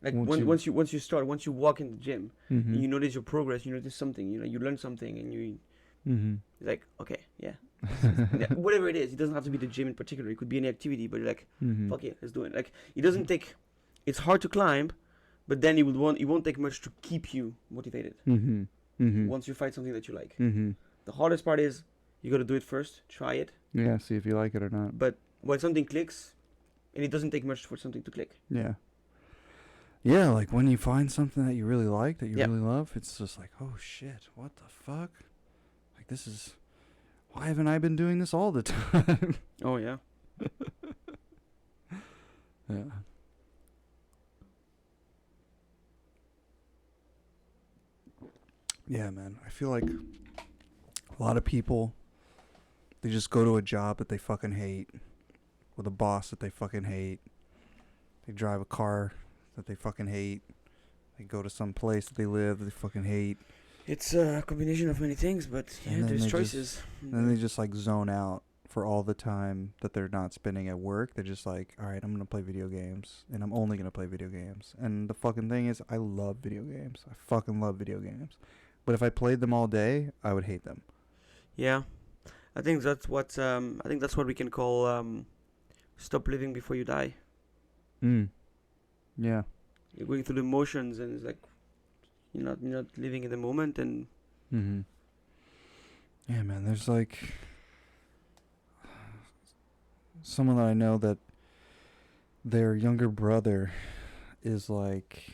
Like Once once you walk in the gym, mm-hmm. you notice your progress, you notice something, you know, you learn something, and you Mm-hmm. like, okay, yeah. Yeah, whatever it is, it doesn't have to be the gym in particular. It could be any activity, but you're like, Mm-hmm. fuck it, let's do it. Like, it doesn't take. It's hard to climb, but then it won't take much to keep you motivated. Mm-hmm. Mm-hmm. Once you find something that you like, Mm-hmm. the hardest part is you got to do it first, try it. Yeah, see if you like it or not. But when something clicks, and it doesn't take much for something to click. Yeah. Yeah, like when you find something that you really like, that you Yeah. really love, it's just like, oh shit, what the fuck? Like, this is, why haven't I been doing this all the time? Oh yeah. Yeah. Yeah, man. I feel like a lot of people, they just go to a job that they fucking hate, with a boss that they fucking hate. They drive a car that they fucking hate. They go to some place that they live that they fucking hate. It's a combination of many things, but And yeah, then there's they choices. And they just like zone out for all the time that they're not spending at work. They're just like, all right, I'm going to play video games, and I'm only going to play video games. And the fucking thing is, I love video games. I fucking love video games. But if I played them all day, I would hate them. Yeah, I think that's what we can call stop living before you die. Yeah. You're going through the motions, and it's like you're not living in the moment. And Yeah, man. There's like someone that I know that their younger brother is like,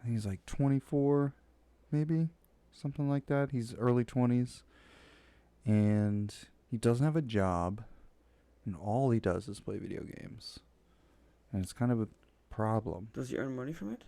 I think he's like 24, maybe something like that. He's early 20s, and he doesn't have a job, and all he does is play video games, and it's kind of a problem. Does he earn money from it?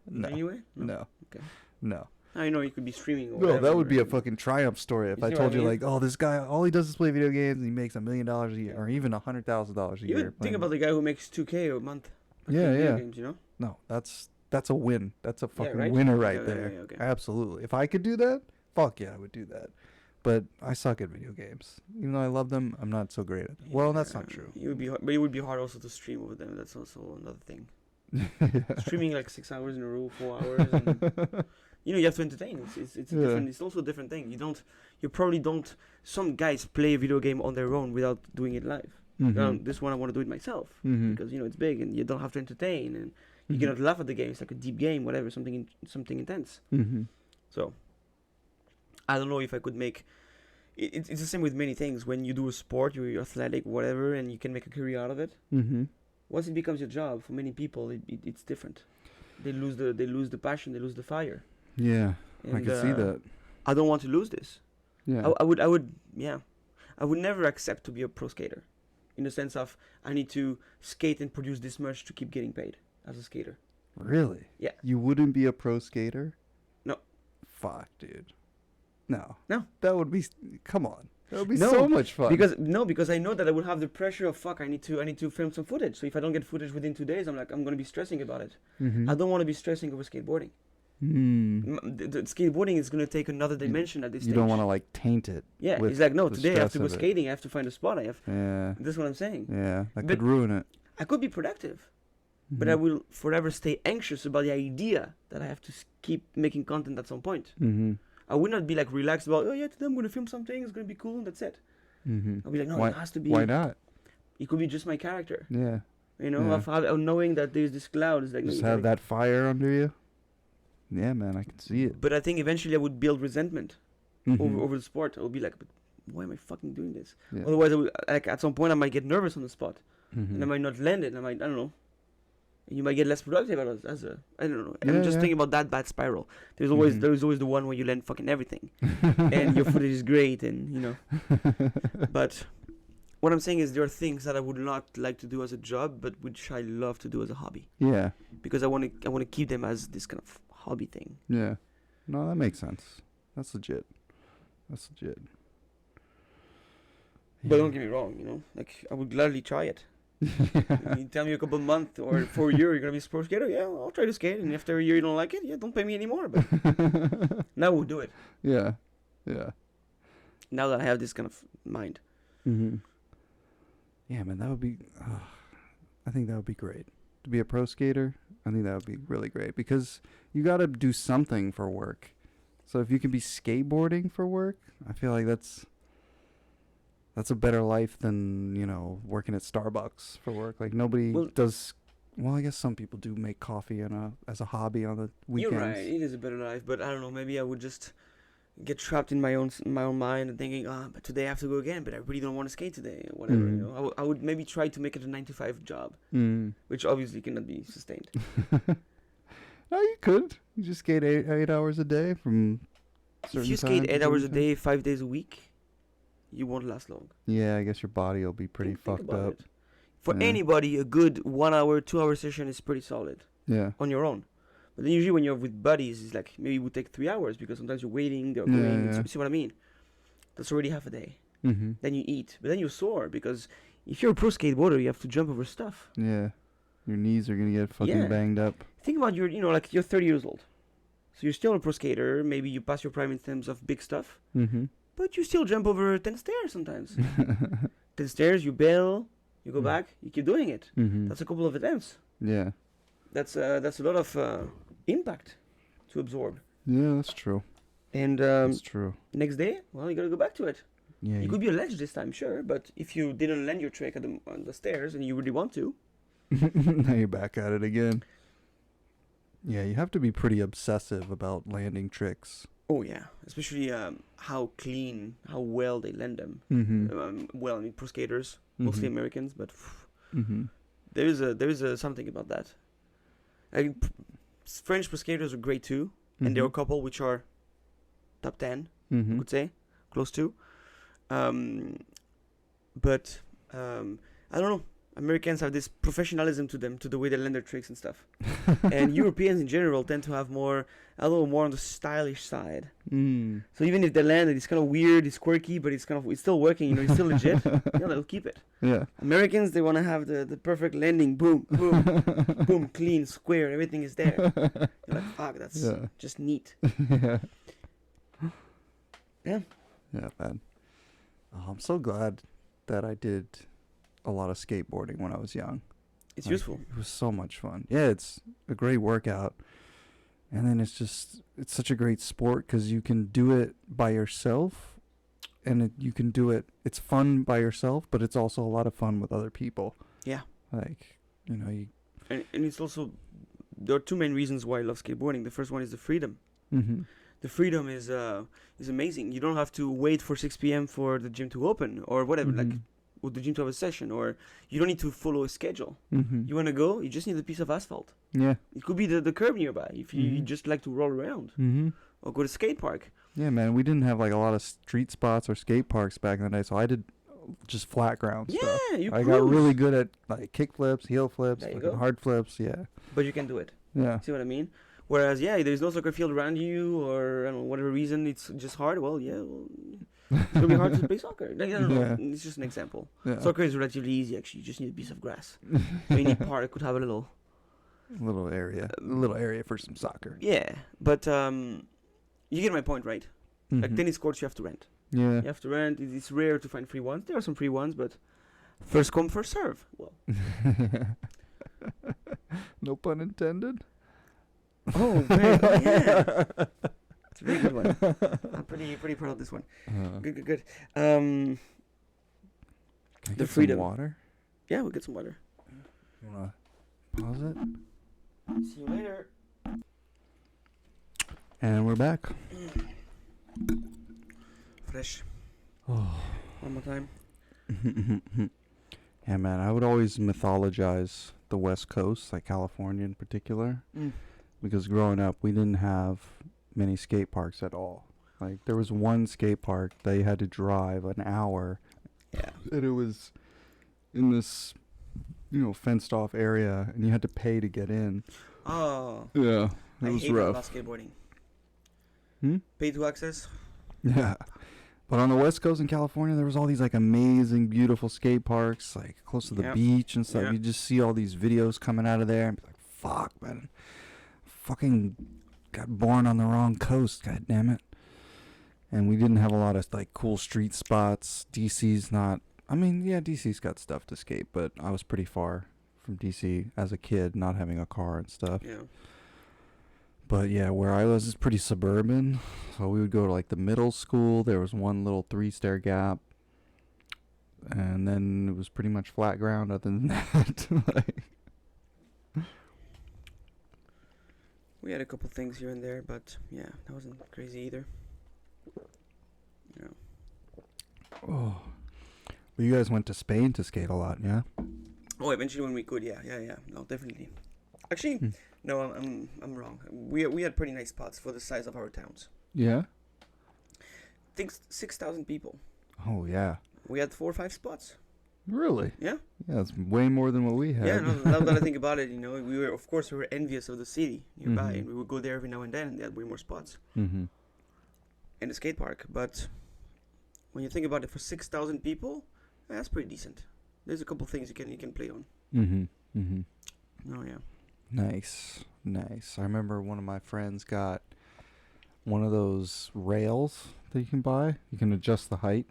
No. Anyway? No. Okay. No. I know you could be streaming. Or No, whatever, that would be a right? fucking triumph story if You I see told what I you, mean? like, oh, this guy, all he does is play video games, and he makes $1 million a year, or even $100,000 a You year. would think about the guy who makes 2K a month. playing video games, you know? No, that's a win. That's a fucking right? winner right Okay, there. okay. Absolutely. If I could do that, fuck yeah, I would do that. But I suck at video games. Even though I love them, I'm not so great at them. Well, that's not true. It would be, but it would be hard also to stream over them. That's also another thing. Streaming like 6 hours in a row, 4 hours, and you have to entertain. It's different. It's also a different thing. You probably don't. Some guys play a video game on their own without doing it live. This one I want to do it myself because it's big and you don't have to entertain and you cannot laugh at the game. It's like a deep game, whatever, something intense. So I don't know if I could make. It's the same with many things. When you do a sport, you're athletic, whatever, and you can make a career out of it. Once it becomes your job, for many people, it's different. They lose the passion, they lose the fire. Yeah, And, I can see that. I don't want to lose this. Yeah. I would never accept to be a pro skater, in the sense of I need to skate and produce this much to keep getting paid as a skater. Really? Yeah. You wouldn't be a pro skater? No. Fuck, dude. No. No. That would be. Come on. That would be No, so much fun. Because I know that I would have the pressure of fuck. I need to film some footage. So if I don't get footage within 2 days, I'm gonna be stressing about it. I don't want to be stressing over skateboarding. The skateboarding is gonna take another dimension at this stage. You don't want to like taint it. Yeah, with it's like no. the Today I have to go stress of it. skating. I have to find a spot. Yeah. That's what I'm saying. Yeah. That But- could ruin it. I could be productive, but I will forever stay anxious about the idea that I have to keep making content at some point. I would not be like relaxed about, oh yeah, today I'm going to film something, it's going to be cool, and that's it. I'll be like, no, it has to be. Why not? It could be just my character. Yeah. Of knowing that there's this cloud. Is like, Just no, have that fire under you. Yeah, man, I can see it. But I think eventually I would build resentment over the sport. I would be like, but why am I fucking doing this? Yeah. Otherwise, at some point I might get nervous on the spot, Mm-hmm. and I might not land it. I don't know. You might get less productive I don't know. I'm just Yeah. thinking about that bad spiral. There's always the one where you learn fucking everything, and your footage is great, and But what I'm saying is there are things that I would not like to do as a job, but which I love to do as a hobby, Yeah. because I want to keep them as this kind of hobby thing. Yeah. No, that makes sense. That's legit. But don't get me wrong, like I would gladly try it. You tell me a couple months or for a year you're gonna be a pro skater, yeah, I'll try to skate, and after a year you don't like it, yeah, don't pay me anymore. But now we'll do it. Yeah. Yeah. Now that I have this kind of mind. Yeah, man, that would be. I think that would be great to be a pro skater. I think that would be really great because you got to do something for work. So if you can be skateboarding for work, I feel like that's a better life than working at Starbucks for work. Like nobody does. Well, I guess some people do make coffee as a hobby on the weekends. You're right. It is a better life, but I don't know. Maybe I would just get trapped in my own mind and thinking, but today I have to go again. But I really don't want to skate today, or whatever. I would maybe try to make it a 9-to-5 job, which obviously cannot be sustained. No, you could. You just skate 8 hours a day from. If you skate 8 hours a day, 5 days a week, you won't last long. Yeah, I guess your body will be pretty Think fucked about up. it. For anybody, a good 1 hour, 2 hour session is pretty solid. Yeah. On your own. But then usually when you're with buddies, it's like maybe it would take 3 hours because sometimes you're waiting, they're going. Yeah. See what I mean? That's already half a day. Mm-hmm. Then you eat, but then you're sore because if you're a pro skateboarder, you have to jump over stuff. Yeah. Your knees are gonna get fucking Yeah. banged up. Think about like you're 30 years old, so you're still a pro skater. Maybe you pass your prime in terms of big stuff, Mm-hmm. but you still jump over 10 stairs sometimes. 10 stairs, you bail, you go back, you keep doing it. Mm-hmm. That's a couple of attempts. Yeah. That's a lot of impact to absorb. Yeah, that's true. And That's true. next day, well, you gotta go back to it. Yeah. You could be a ledge this time, sure, but if you didn't land your trick on the stairs and you really want to, Now you're back at it again. Yeah, you have to be pretty obsessive about landing tricks. oh yeah, especially how clean, how well they land them. Mm-hmm. Well, I mean, pro skaters, mostly Americans, but Mm-hmm. there is a something about that. Like, French pro skaters are great too, and there are a couple which are top 10, I Mm-hmm. could say, close to. But I don't know. Americans have this professionalism to them, to the way they land their tricks and stuff. And Europeans in general tend to have more on the stylish side. Mm. So even if they land it, it's kind of weird, it's quirky, but it's still working, it's still legit. They'll keep it. Yeah. Americans, they want to have the perfect landing, boom, boom, boom, clean, square, everything is there. You're like, fuck, that's just neat. Yeah. Yeah. Yeah, man. Oh, I'm so glad that I did a lot of skateboarding when I was young. It's useful. It was so much fun. Yeah, it's a great workout. And then it's such a great sport because you can do it by yourself. And you can do it, it's fun by yourself, but it's also a lot of fun with other people. Yeah. Like, you. And it's also, there are two main reasons why I love skateboarding. The first one is the freedom. Mm-hmm. The freedom is amazing. You don't have to wait for 6 p.m. for the gym to open or whatever, like with the gym to have a session, or you don't need to follow a schedule. Mm-hmm. You want to go, you just need a piece of asphalt. Yeah. It could be the curb nearby if you just like to roll around Mm-hmm. or go to skate park. Yeah, man, we didn't have like a lot of street spots or skate parks back in the day, so I did just flat ground stuff. Yeah, you I cruise. got really good at like kick flips, heel flips, There you fucking go. hard flips, yeah. But you can do it. Yeah. See what I mean? Whereas, there's no soccer field around you, or I don't know, whatever reason, it's just hard. Well, it's gonna be hard to play soccer. Like, I don't know. Yeah. It's just an example. Yeah. Soccer is relatively easy, actually. You just need a piece of grass. So any park could have a little. little area for some soccer. Yeah, but you get my point, right? Like Mhm. tennis courts, you have to rent. Yeah. You have to rent. It's rare to find free ones. There are some free ones, but first come, first serve. Well, No pun intended. oh, very, yeah. It's a very good one. I'm pretty proud of this one. Good. Can I The get freedom. some water? Yeah, we'll get some water. You wanna pause it? See you later. And we're back. Fresh. Oh. One more time. Yeah, man, I would always mythologize the West Coast, like California in particular, because growing up, we didn't have many skate parks at all. Like, there was one skate park that you had to drive an hour, Yeah. and it was in this, fenced off area, and you had to pay to get in. Oh. Yeah, it I was hate rough. about skateboarding. Hmm? Pay to access. Yeah. But on the West Coast in California, there was all these like amazing, beautiful skate parks, like close to the Yep. beach and stuff. Yep. You just see all these videos coming out of there and be like, fuck, man. Fucking got born on the wrong coast, god damn it. And we didn't have a lot of like cool street spots. DC's not, DC's got stuff to skate, but I was pretty far from DC as a kid, not having a car and stuff. Yeah. But yeah, where I was is pretty suburban. So we would go to like the middle school. There was one little 3-stair gap. And then it was pretty much flat ground other than that. We had a couple things here and there, but yeah, that wasn't crazy either. Yeah. Oh. But you guys went to Spain to skate a lot, yeah? Oh, eventually when we could, yeah. No, definitely. Actually, no, I'm wrong. We had pretty nice spots for the size of our towns. Yeah? I think 6,000 people. Oh, yeah. We had 4 or 5 spots. Really? Yeah. Yeah, it's way more than what we had. Yeah, no, now that I think about it, we were envious of the city nearby, Mhm. and we would go there every now and then, and they had way more spots Mm-hmm. in the skate park. But when you think about it, for 6,000 people, that's pretty decent. There's a couple things you can play on. Mm-hmm. Mm-hmm. Oh yeah. Nice. I remember one of my friends got one of those rails that you can buy. You can adjust the height.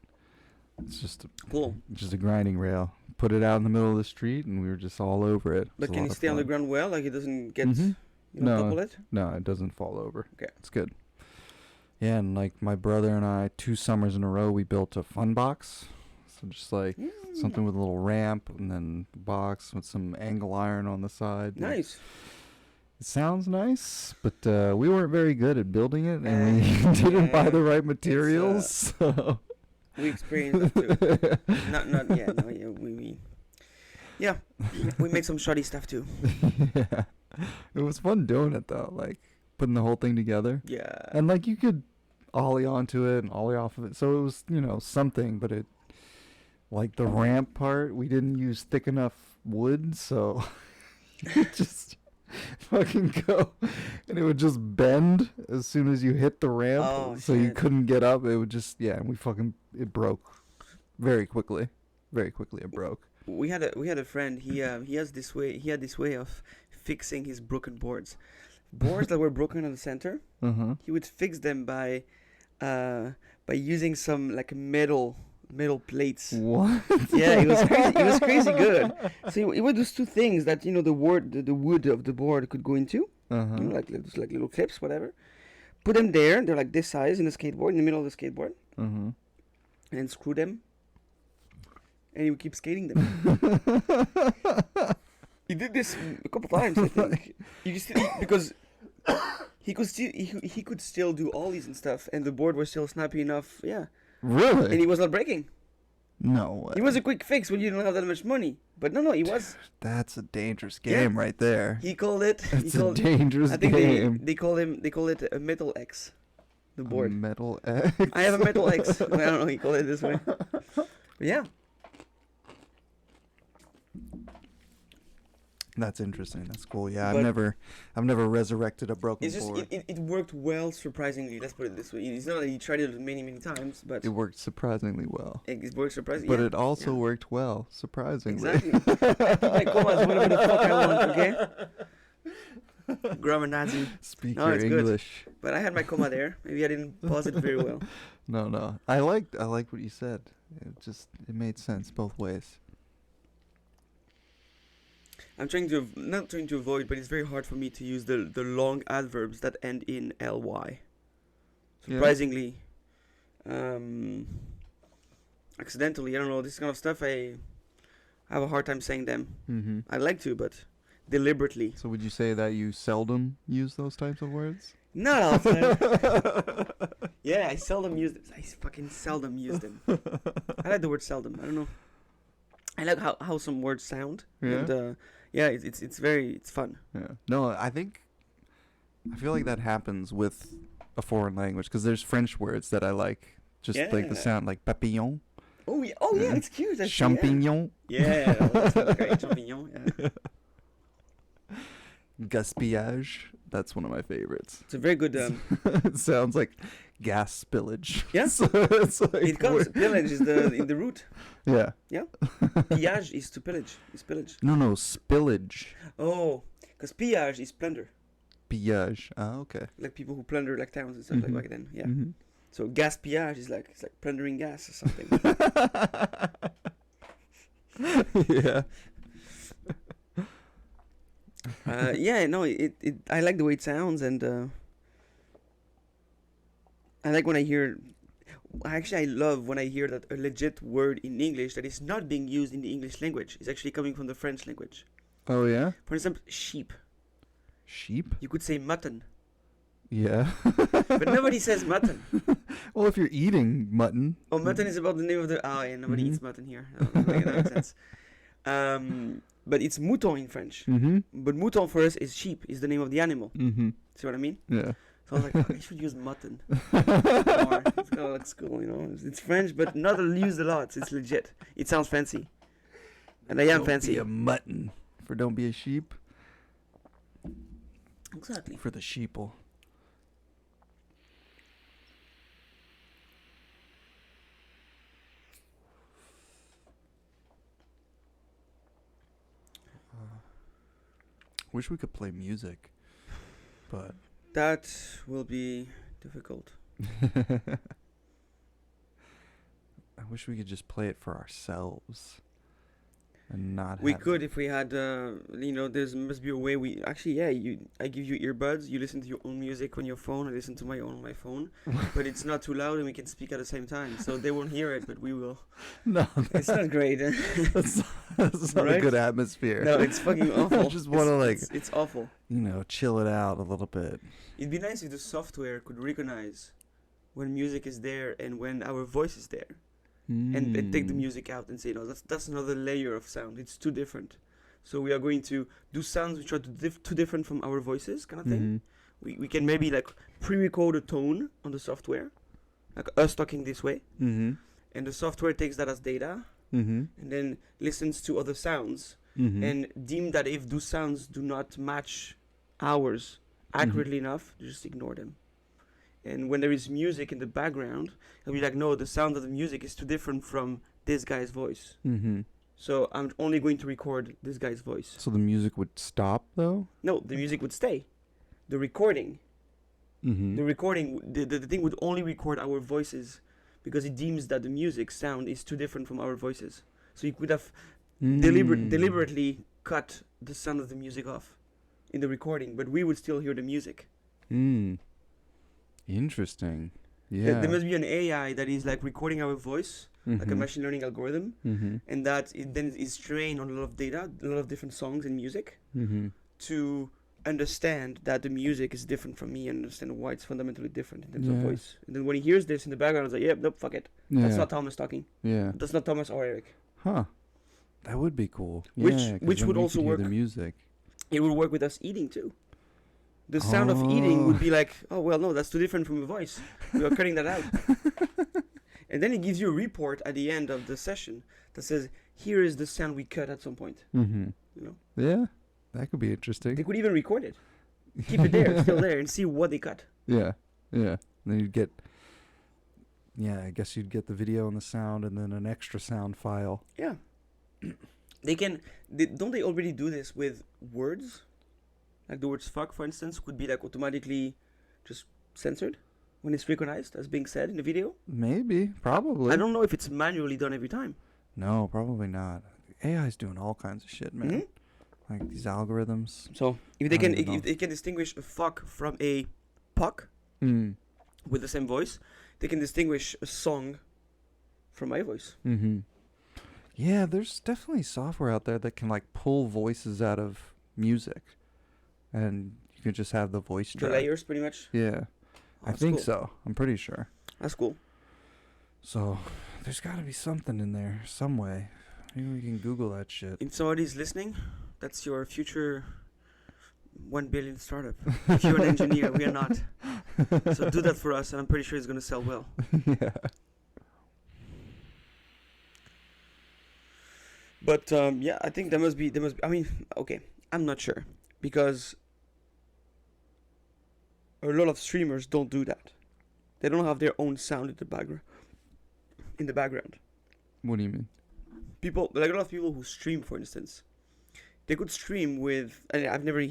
It's just Cool. a grinding rail. Put it out in the middle of the street, and we were just all over it. But can you stay on the ground well? Like it doesn't get Mhm. No. topple it? No, it doesn't fall over. Okay. It's good. Yeah, and like my brother and I, 2 summers in a row, we built a fun box. So just like something with a little ramp, and then a box with some angle iron on the side. Nice. It sounds nice, but we weren't very good at building it, and we didn't buy the right materials. So we experienced that too. We made some shoddy stuff too. Yeah, it was fun doing it though, like putting the whole thing together. Yeah. And like you could ollie onto it and ollie off of it, so it was something. But it, like the ramp part, we didn't use thick enough wood, so you just fucking go, and it would just bend as soon as you hit the ramp. Oh, so you shit. couldn't get up. It would just and it broke very quickly. Very quickly it broke. We had a friend. He had this way of fixing his broken boards that were broken in the center. Uh-huh. He would fix them by using some like metal plates. What? Yeah, it was crazy good. So he would do 2 things that the wood of the board could go into. Uh-huh. Like little clips, whatever. Put them there. They're like this size in the middle of the skateboard, Uh-huh. and screw them. And he would keep skating them. He did this a couple times, I think. Because he could still do ollies and stuff, and the board was still snappy enough. Yeah. Really? And he was not breaking. No way. It was a quick fix when you don't have that much money. But no, he was. That's a dangerous game right there. He called it. It's a dangerous I think game. they call it a metal X. The board. Metal X. I have a metal X. I don't know. He called it this way. But yeah. That's interesting. That's cool. Yeah, But I've never resurrected a broken it's just board. it worked well, surprisingly. Let's put it this way. It's not that he tried it many times, but It worked surprisingly well. it worked surprisingly. But Yeah. it also Yeah. worked well, surprisingly. Exactly. I keep my commas whatever the fuck I want, okay? Grammar Nazi. Speak No, your it's good. English. But I had my comma there. Maybe I didn't pause it very well. No. I liked what you said. It made sense both ways. I'm not trying to avoid, but it's very hard for me to use the long adverbs that end in ly. Yeah. Surprisingly, accidentally, I don't know, this kind of stuff, I have a hard time saying them. Mm-hmm. I'd like to, but deliberately. So would you say that you seldom use those types of words? Not often. Yeah, I seldom use them. I fucking seldom use them. I like the word seldom. I don't know. I like how some words sound. Yeah? And, it's fun. Yeah. No, I feel like that happens with a foreign language, because there's French words that I like, just like the Yeah. sound, like papillon, Oh yeah, it's cute. Actually, champignon, Yeah, that sounds great. Champignon. Yeah. gaspillage. That's one of my favorites. It's a very good. It sounds like gas spillage. Yeah. So it's like It comes. Pillage is in the root. Yeah. Yeah. Pillage is to pillage. Is pillage. No, spillage. Oh, because pillage is plunder. Pillage. Ah, okay. Like people who plunder like towns and stuff Mhm. like back then. Yeah. Mhm. So gaspillage is like it's like plundering gas or something. Yeah. Yeah, no, I like the way it sounds, and I like when I hear. Actually, I love when I hear that a legit word in English that is not being used in the English language is actually coming from the French language. Oh yeah. For example, sheep. Sheep. You could say mutton, Yeah. but nobody says mutton. Well, if you're eating mutton. Oh, mutton is about the name of the. Oh, yeah, nobody eats mutton here. Oh, okay, that makes sense. But it's mouton in French. Mm-hmm. But mouton for us is sheep, is the name of the animal. Mm-hmm. See what I mean? Yeah. So I was like, oh, I should use mutton more. It's kind of looks cool, you know. It's French, but not used a lot. It's legit. It sounds fancy. And I am Don't fancy. be a mutton. For don't be a sheep. Exactly. For the sheeple. Wish we could play music, but That will be difficult. I wish we could just play it for ourselves and not. We have could if we had, there must be a way we actually, yeah. I give you earbuds. You listen to your own music on your phone. I listen to my own on my phone, but it's not too loud and we can speak at the same time. So they won't hear it, but we will. No, It's not great. that's not a Right? good atmosphere. No, it's fucking awful. I just want to it's awful. chill it out a little bit. It'd be nice if the software could recognize when music is there and when our voice is there. And take the music out and say, no, that's another layer of sound. It's too different. So we are going to do sounds which are too different from our voices, kind of thing. We can maybe like pre-record a tone on the software, like us talking this way, and the software takes that as data and then listens to other sounds and deem that if those sounds do not match ours accurately enough, just ignore them. And when there is music in the background, it'll be like, no, the sound of the music is too different from this guy's voice. So I'm only going to record this guy's voice. So the music would stop, though? No, the music would stay. The recording, the thing would only record our voices because it deems that the music sound is too different from our voices. So you could have deliberately cut the sound of the music off in the recording, but we would still hear the music. Interesting. Yeah. There must be an AI that is like recording our voice, like a machine learning algorithm, and that it then is trained on a lot of data, a lot of different songs and music, to understand that the music is different from me and understand why it's fundamentally different in terms of voice. And then when he hears this in the background, it's like, yep, nope, fuck it. That's not Thomas talking. Yeah. That's not Thomas or Eric. Huh. That would be cool. Which would also work. The music. It would work with us eating too. The sound of eating would be like, oh, well, no, that's too different from your voice. We are cutting that out. And then it gives you a report at the end of the session that says, here is the sound we cut at some point. You know? Yeah, that could be interesting. They could even record it. Keep it there, still there, and see what they cut. Yeah. Then you'd get, I guess you'd get the video and the sound and then an extra sound file. Yeah. Don't they already do this with words? Like the words fuck, for instance, could be like automatically just censored when it's recognized as being said in the video. Maybe, probably. I don't know if it's manually done every time. No, probably not. AI's doing all kinds of shit, man. Like these algorithms. So if they can distinguish a fuck from a puck with the same voice, they can distinguish a song from my voice. Yeah, there's definitely software out there that can like pull voices out of music. And you can just have the voice track. The layers, pretty much? Yeah. I think so. I'm pretty sure. That's cool. So, there's got to be something in there, some way. Maybe we can Google that shit. If somebody's listening, that's your future 1 billion startup. If you're an engineer, we are not. So do that for us, and I'm pretty sure it's going to sell well. Yeah. But, I think there must be, I mean, okay, I'm not sure. Because a lot of streamers don't do that. They don't have their own sound in the background. What do you mean? People, like a lot of people who stream, for instance, they could stream with. I've never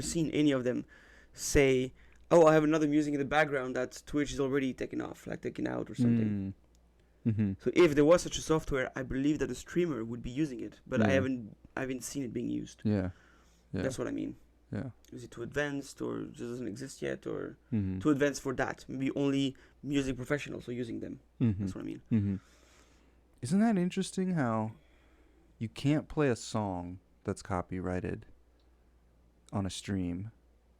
seen any of them say, "Oh, I have another music in the background that Twitch is already taken out or something." So if there was such a software, I believe that a streamer would be using it, but I haven't seen it being used. Yeah. That's what I mean. Yeah. Is it too advanced or just doesn't exist yet or too advanced for that? Maybe only music professionals are using them. That's what I mean. Isn't that interesting how you can't play a song that's copyrighted on a stream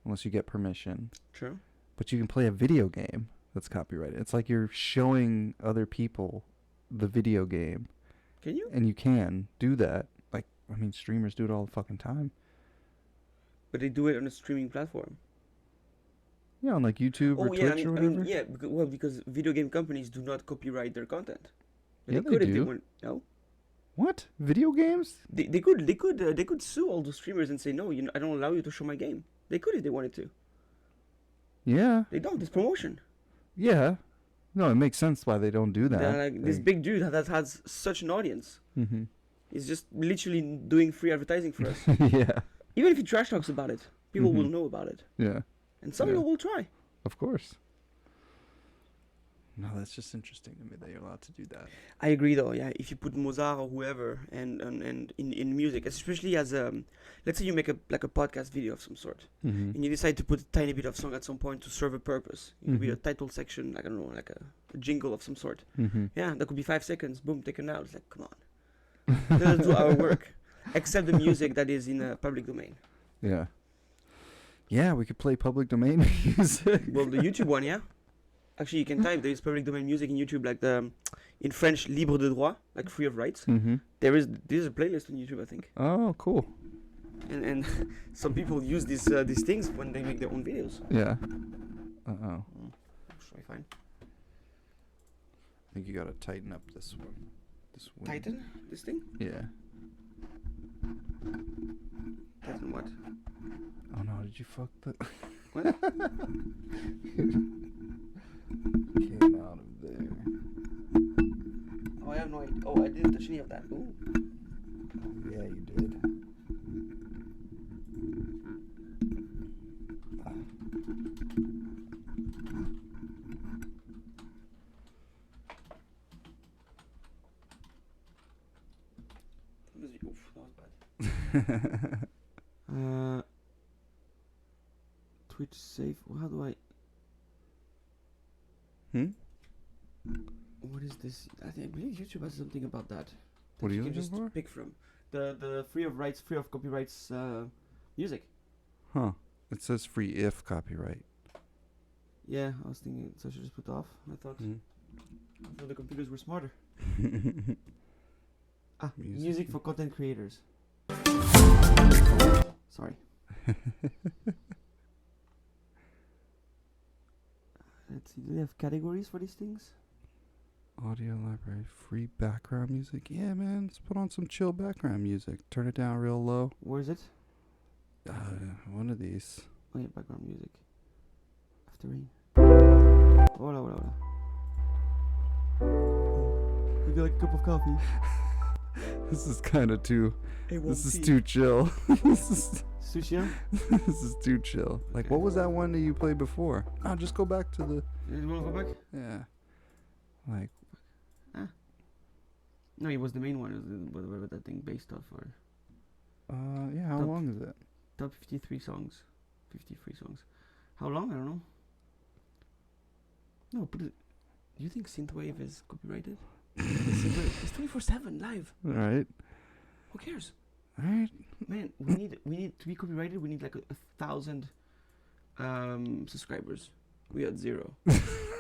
unless you get permission? True. But you can play a video game that's copyrighted. It's like you're showing other people the video game. Can you? And you can do that. Like, I mean, streamers do it all the fucking time. But they do it on a streaming platform. Yeah, on like YouTube or Twitch or whatever. Because video game companies do not copyright their content. But Yeah, they could they if they do. want. No? What? Video games? They could sue all those streamers and say no, I don't allow you to show my game. They could if they wanted to. Yeah. They don't. It's promotion. Yeah. No, it makes sense why they don't do that. They're like this big dude that has such an audience. Mm-hmm. He's just literally doing free advertising for us. Yeah. Even if he trash talks about it, people will Mhm. know about it, Yeah. and some Yeah. people will try. Of course. No, that's just interesting to me that you're allowed to do that. I agree, though. Yeah, if you put Mozart or whoever and in music, especially as let's say you make a podcast video of some sort, Mm-hmm. and you decide to put a tiny bit of song at some point to serve a purpose. It could be a Mhm. title section, like I don't know, like a jingle of some sort. Mm-hmm. Yeah, that could be 5 seconds. Boom, taken out. It's like, come on, let's do our work. Except the music that is in a public domain. Yeah. Yeah, we could play public domain music. Well, the YouTube one, yeah. Actually, you can type there is public domain music in YouTube, like the in French, libre de droit, like free of rights. Mm-hmm. There's a playlist on YouTube, I think, Oh, cool. and some people use these things when they make their own videos. Yeah. Uh-oh. Should I find I think you gotta tighten up this one. This one. Titan? This thing? Yeah. Titan what? Oh no, did you fuck the... What? Came out of there. Oh, I have no idea. Oh, I didn't touch any of that. Ooh. Oh, yeah, you did. Oof, that was bad. Twitch safe. How do I? What is this? I believe YouTube has something about that. What are you can looking just for? pick from the free of copyrights music. Huh. It says free if copyright. Yeah, I was thinking, so I should just put off. I thought the computers were smarter. Music for content creators. Sorry. Let's see, do they have categories for these things? Audio library, free background music. Yeah, man, let's put on some chill background music. Turn it down real low. Where is it? One of these. Oh yeah, background music. After rain. Hola. You got like a cup of coffee. This is kind of too. Hey, This is too chill. Sushi? This is too chill. Like, what was that one that you played before? Oh, just go back to the. You wanna go back? Yeah. Like. No, it was the main one. Whatever that thing based off, or Yeah. How long is it? top 53 songs. 53 songs. How long? I don't know. No, but do you think synthwave is copyrighted? It's 24/7 live. All right. Who cares? All right. Man, we need to be copyrighted. We need like 1,000 subscribers. We at 0. We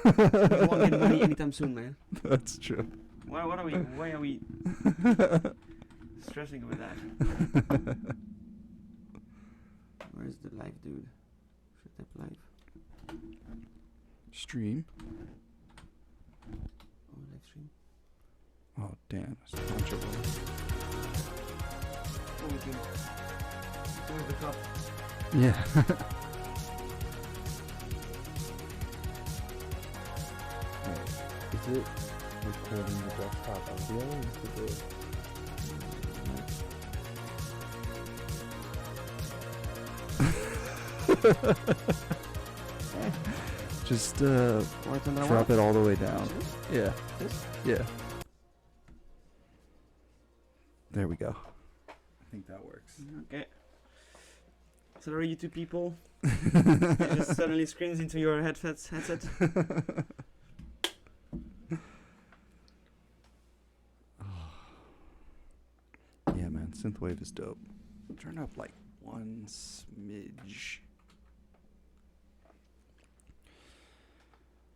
won't get money anytime soon, man. That's true. Why are we stressing over that? Where's the live dude? Should type live. Stream. Oh, live stream. Oh damn. There's a bunch of them. Oh, we can. It's always the top. Yeah. Is it recording the desktop audio into the... Just drop it all the way down. Yeah. This? Yeah. There we go. I think that works. Okay. So there are you two people. It just suddenly screams into your headset. Yeah, man. Synthwave is dope. Turn up like one smidge.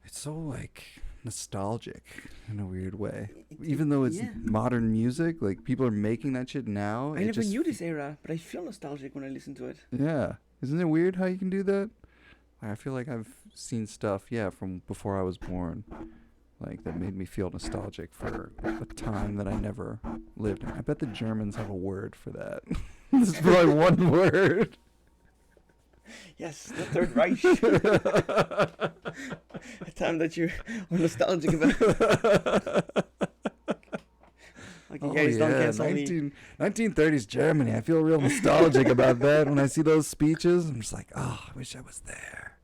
It's so like nostalgic in a weird way. Even though it's modern music, like people are making that shit now. I never knew this era, but I feel nostalgic when I listen to it. Yeah. Isn't it weird how you can do that? I feel like I've seen stuff, from before I was born. like that made me feel nostalgic for a time that I never lived in. I bet the Germans have a word for that. This is probably one word. Yes, the Third Reich. A time that you were nostalgic about. Like you guys don't cancel me. 1930s Germany. I feel real nostalgic about that when I see those speeches. I'm just like, oh, I wish I was there.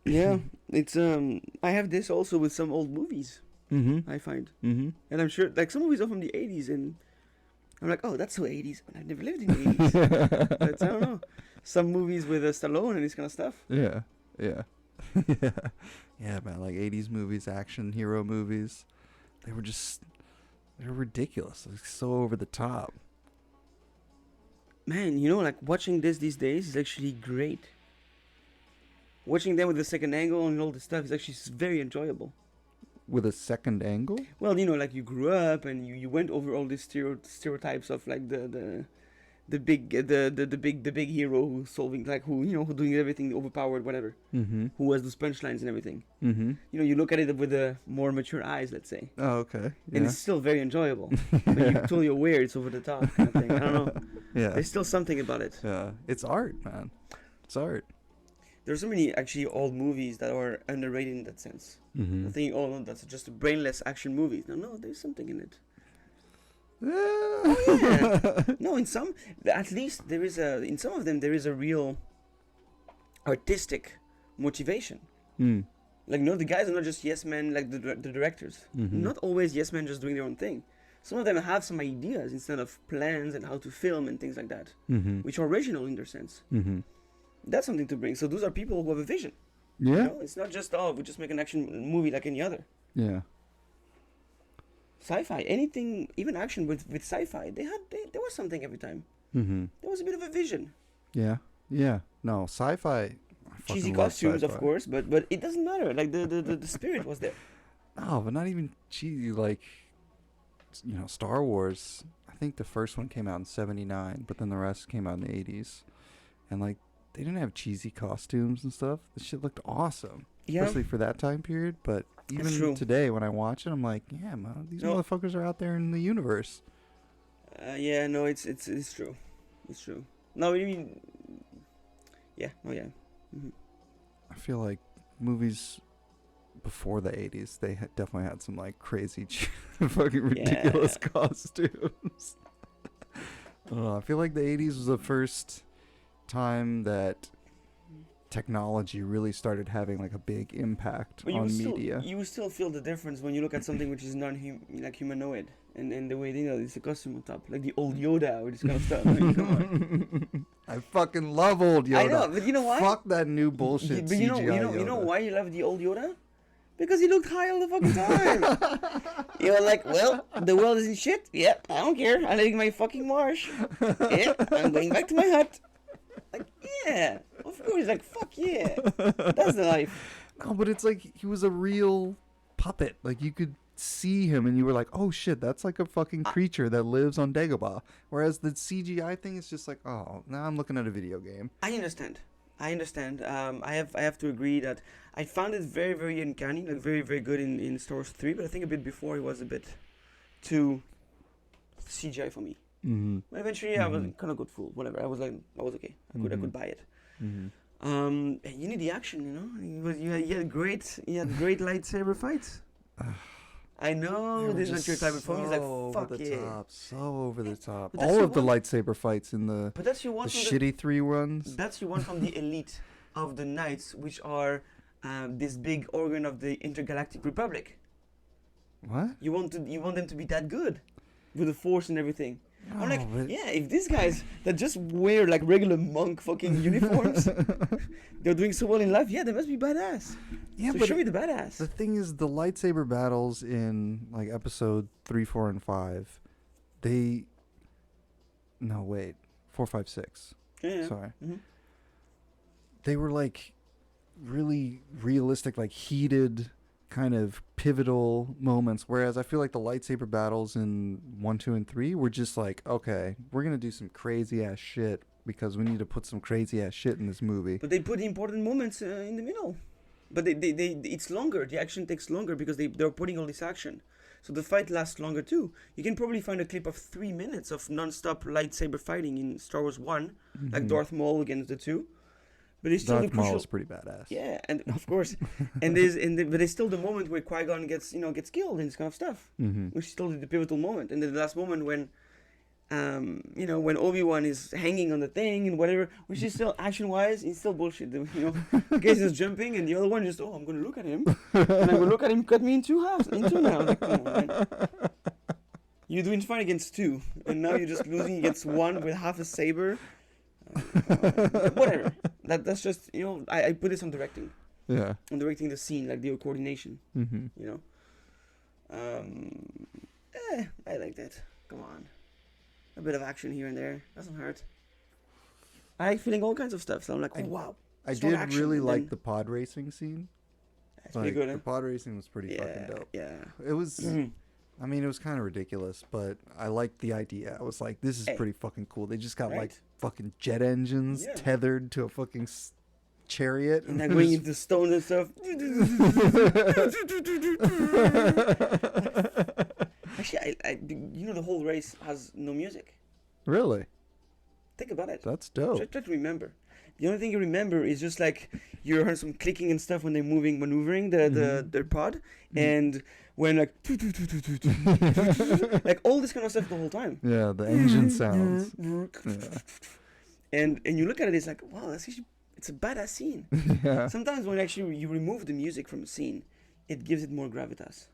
Yeah, it's I have this also with some old movies. Mm-hmm. I find, Mm-hmm. and I'm sure like some movies are from the 80s, and I'm like, oh, that's so 80s, but I've never lived in the 80s. But I don't know. Some movies with Stallone and this kind of stuff. Yeah. Yeah. Yeah. Yeah, man. Like 80s movies, action hero movies. They were ridiculous. Like, so over the top. Man, you know, like watching this these days is actually great. Watching them with the second angle and all this stuff is actually very enjoyable. With a second angle? Well, you know, like you grew up and you went over all these stereotypes of like the big hero who's solving, like who doing everything, overpowered, whatever. Mm-hmm. Who has those punchlines and everything. Mm-hmm. You know, you look at it with a more mature eyes, let's say. Oh, okay. Yeah. And it's still very enjoyable. But you're totally aware it's over the top kind of thing. I don't know. Yeah. There's still something about it. Yeah. It's art, man. It's art. There's so many actually old movies that are underrated in that sense. Mm-hmm. I think, oh, no, that's just brainless action movies. No, there's something in it. Oh, yeah. No, in some, at least there is in some of them there is a real artistic motivation. Mm. Like, no, the guys are not just yes men, like the directors. Mm-hmm. Not always yes men just doing their own thing. Some of them have some ideas instead of plans and how to film and things like that, Mm-hmm. which are original in their sense. Mm-hmm. That's something to bring. So those are people who have a vision. Yeah. You know? It's not just, oh, we just make an action movie like any other. Yeah. Sci-fi, anything, even action with sci-fi, there was something every time. Mm-hmm. There was a bit of a vision. Yeah. Yeah. No, sci-fi. I Cheesy fucking love costumes, of sci-fi. course, but it doesn't matter. Like the spirit was there. No, but not even cheesy. Like, Star Wars. I think the first one came out in '79, but then the rest came out in the '80s, and like they didn't have cheesy costumes and stuff. The shit looked awesome, especially for that time period. But even today, when I watch it, I'm like, yeah, man, these motherfuckers are out there in the universe. Yeah, no, it's true. It's true. No, I mean, yeah, oh yeah. Mm-hmm. I feel like movies before the 80s, they definitely had some like crazy, fucking ridiculous costumes. I don't know. I feel like the 80s was the first time that technology really started having like a big impact on media. You will still feel the difference when you look at something which is humanoid, and the way it's a costume on top, like the old Yoda or this kind of stuff. I mean, come on. I fucking love old Yoda. I know, but you know why? Fuck that new bullshit but CGI you know why you love the old Yoda? Because he looked high all the fucking time. You're like, well, the world is in shit. Yeah, I don't care. I'm leaving my fucking marsh. Yeah, I'm going back to my hut. Like, yeah, of course. Like, fuck yeah, that's the life. No, but it's like he was a real puppet. Like you could see him, and you were like, oh shit, that's like a fucking creature that lives on Dagobah. Whereas the CGI thing is just like, oh, now I'm looking at a video game. I understand. I have to agree that I found it very, very uncanny, like very, very good in Star Wars 3, but I think a bit before it was a bit too CGI for me. Mm-hmm. But eventually I was kind of good fool. Whatever. I was okay. I could buy it. Mm-hmm. You need the action, you know. You had great lightsaber fights. I know this is not your type of phone. He's like, fuck yeah. So over the top. But that's All your of the one. lightsaber fights in the But that's your one from shitty 3 ones. That's your one from the elite of the knights, which are this big organ of the intergalactic republic. What? You want them to be that good with the force and everything. No, I'm like, yeah, if these guys that just wear like regular monk fucking uniforms, they're doing so well in life, yeah, they must be badass. Yeah, so but show me the badass. The thing is, the lightsaber battles in like episode 3, 4, and 5, 4, 5, 6. Yeah. Sorry. Mm-hmm. They were like really realistic, like heated, kind of pivotal moments. Whereas I feel like the lightsaber battles in 1, 2, and 3 were just like, okay, we're gonna do some crazy ass shit because we need to put some crazy ass shit in this movie. But they put the important moments in the middle. But it's longer. The action takes longer because they're putting all this action. So the fight lasts longer too. You can probably find a clip of 3 minutes of non-stop lightsaber fighting in Star Wars 1, like Darth Maul against the 2. But it's still Darth the crucial. Maul is pretty badass. Yeah, and of course, but there's still the moment where Qui-Gon gets killed and this kind of stuff, which is still the pivotal moment. And then the last moment when, when Obi-Wan is hanging on the thing and whatever, which is still action-wise, it's still bullshit. The guy's just jumping, and the other one just, I'm gonna look at him, and I'm gonna look at him cut me in two now. Like, come on, man. You're doing fine against 2, and now you're just losing against 1 with half a saber. Whatever. That's just I put this on directing. Yeah. On directing the scene, like the coordination. I like that. Come on, a bit of action here and there doesn't hurt. I like feeling all kinds of stuff. So I'm like, wow. I did really like the pod racing scene. That's pretty good. The pod racing was pretty fucking dope. Yeah. It was. I mean, it was kind of ridiculous, but I liked the idea. I was like, this is pretty fucking cool. They just got like fucking jet engines tethered to a fucking chariot. And they're going into stones and stuff. Actually, the whole race has no music. Really? Think about it. That's dope. Try to remember. The only thing you remember is just like you heard some clicking and stuff when they're maneuvering their pod, and when like like all this kind of stuff the whole time. Yeah, the engine sounds. And you look at it, it's like, wow, it's a badass scene. Yeah. Sometimes when actually you remove the music from a scene, it gives it more gravitas.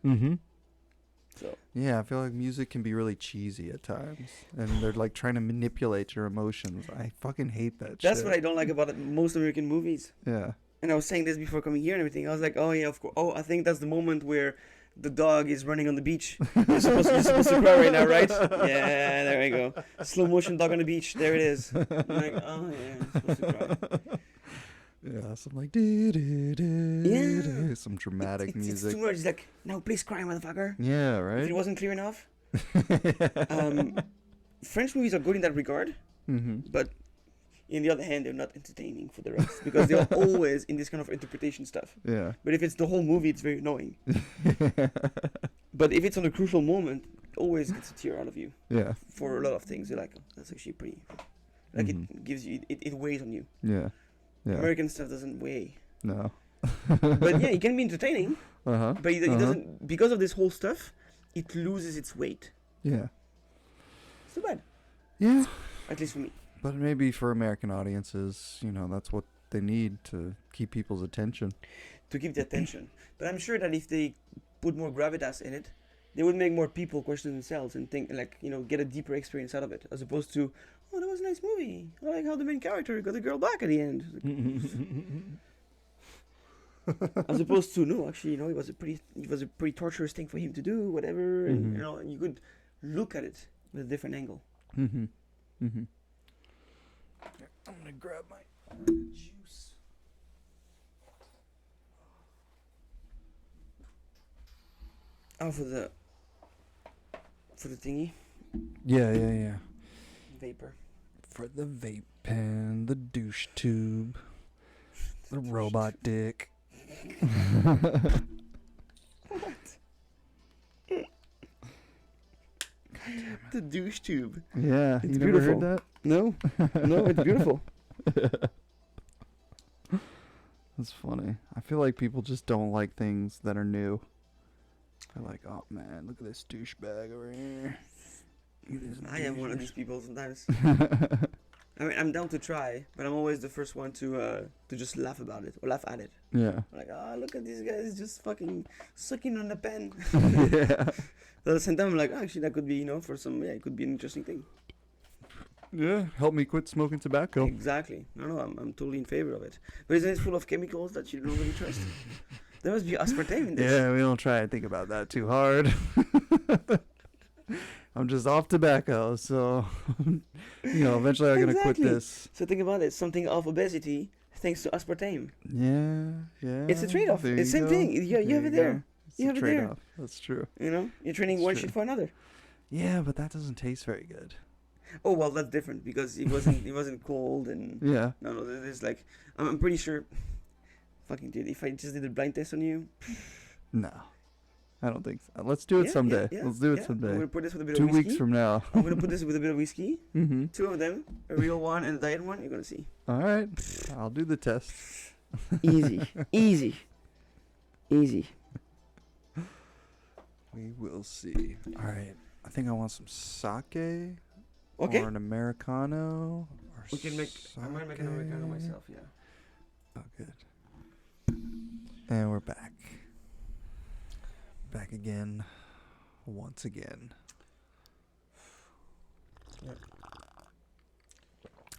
So. Yeah, I feel like music can be really cheesy at times, and they're like trying to manipulate your emotions. I fucking hate that shit. That's what I don't like about most American movies. Yeah. And I was saying this before coming here and everything. I was like, oh yeah, of course. Oh, I think that's the moment where the dog is running on the beach. You're supposed to cry right now, right? Yeah, there we go. Slow motion dog on the beach. There it is. I'm like, oh yeah, I'm supposed to cry. Yeah, some like some dramatic music. It's too much. It's like, no, please cry, motherfucker. Yeah, right. If it wasn't clear enough. French movies are good in that regard, but in the other hand, they're not entertaining for the rest because they're always in this kind of interpretation stuff. Yeah. But if it's the whole movie, it's very annoying. But if it's on a crucial moment, it always gets a tear out of you. Yeah. For a lot of things, you're like, oh, that's actually pretty. Like it gives you, it weighs on you. Yeah. Yeah. American stuff doesn't weigh. No. But yeah, it can be entertaining. But it doesn't, because of this whole stuff, it loses its weight. Yeah. It's too bad. Yeah. At least for me. But maybe for American audiences, that's what they need to keep people's attention. To keep the attention. But I'm sure that if they put more gravitas in it, they would make more people question themselves and think, like, get a deeper experience out of it, as opposed to, oh, that was a nice movie. I like how the main character got the girl back at the end. As opposed to, no, actually, it was a pretty torturous thing for him to do, whatever. And, you could look at it with a different angle. I'm gonna grab my juice. Oh, for the thingy. Yeah. Vapor. For the vape pen, the douche tube, the robot dick. What? The douche tube. Yeah, it's you beautiful. Never heard that? No, it's beautiful. That's funny. I feel like people just don't like things that are new. They're like, oh man, look at this douchebag over here. I am one of these people sometimes. I mean, I'm down to try, but I'm always the first one to just laugh about it or laugh at it. Yeah. Like, oh, look at these guys just fucking sucking on the pen. Yeah. But at the same time, I'm like, oh, actually, that could be, for some, it could be an interesting thing. Yeah, help me quit smoking tobacco. Exactly. No, I'm totally in favor of it. But isn't it full of chemicals that you don't really trust? There must be aspartame in this. Yeah, we don't try and think about that too hard. I'm just off tobacco, so eventually I'm gonna quit this. So think about it, something off obesity thanks to aspartame. Yeah. It's a trade-off. It's the same thing. You have it there. You have it there. That's true. You're trading one shit for another. Yeah, but that doesn't taste very good. Oh well, that's different because it wasn't cold and Yeah. no, there's like I'm pretty sure. Fucking dude, if I just did a blind test on you, No, I don't think so. Let's do it someday. Let's do it I'm someday. gonna put this with a bit 2 of whiskey. weeks from now. I'm gonna put this with a bit of whiskey. Mm-hmm. 2 of them, a real one and a diet one. You're gonna see. All right. I'll do the test. Easy, easy, easy. We will see. All right. I think I want some sake. Okay. Or an Americano. Or We can make. I might make an Americano sake. myself. Yeah. Oh, good. And we're back. Back again. Once again. Yeah.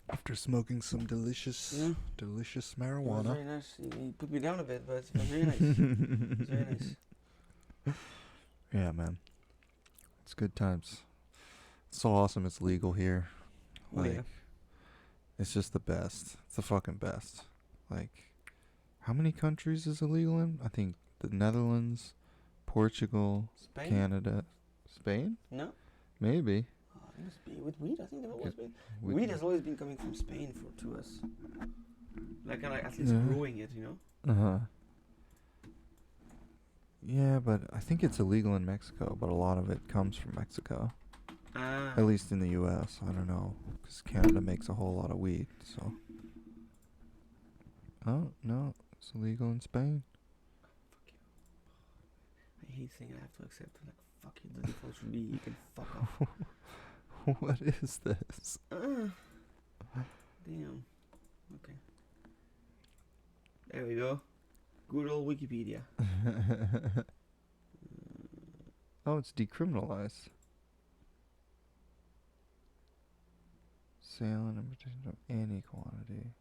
After smoking some delicious Yeah. delicious It was marijuana. very nice. You put me down a bit, but it was very nice. It was very nice. Yeah, man. It's good times. It's so awesome it's legal here. Oh, Like, yeah. it's just the best. It's the fucking best. Like, how many countries is illegal in? I think the Netherlands, Portugal, Spain? Canada, Spain? No? Maybe. Oh, it must be with weed. I think they've always been. We- Weed has always been coming from Spain to us. Like, at least Yeah. growing it, you know? Uh-huh. Yeah, but I think it's illegal in Mexico, but a lot of it comes from Mexico. Ah. At least in the U.S. I don't know, because Canada makes a whole lot of weed, so. Oh, no, it's illegal in Spain. I hate saying I have to accept. Like, fuck it, the default should be you can fuck off. What is this? Damn. Okay. There we go. Good old Wikipedia. Oh, it's decriminalized. Sale and importation of any quantity.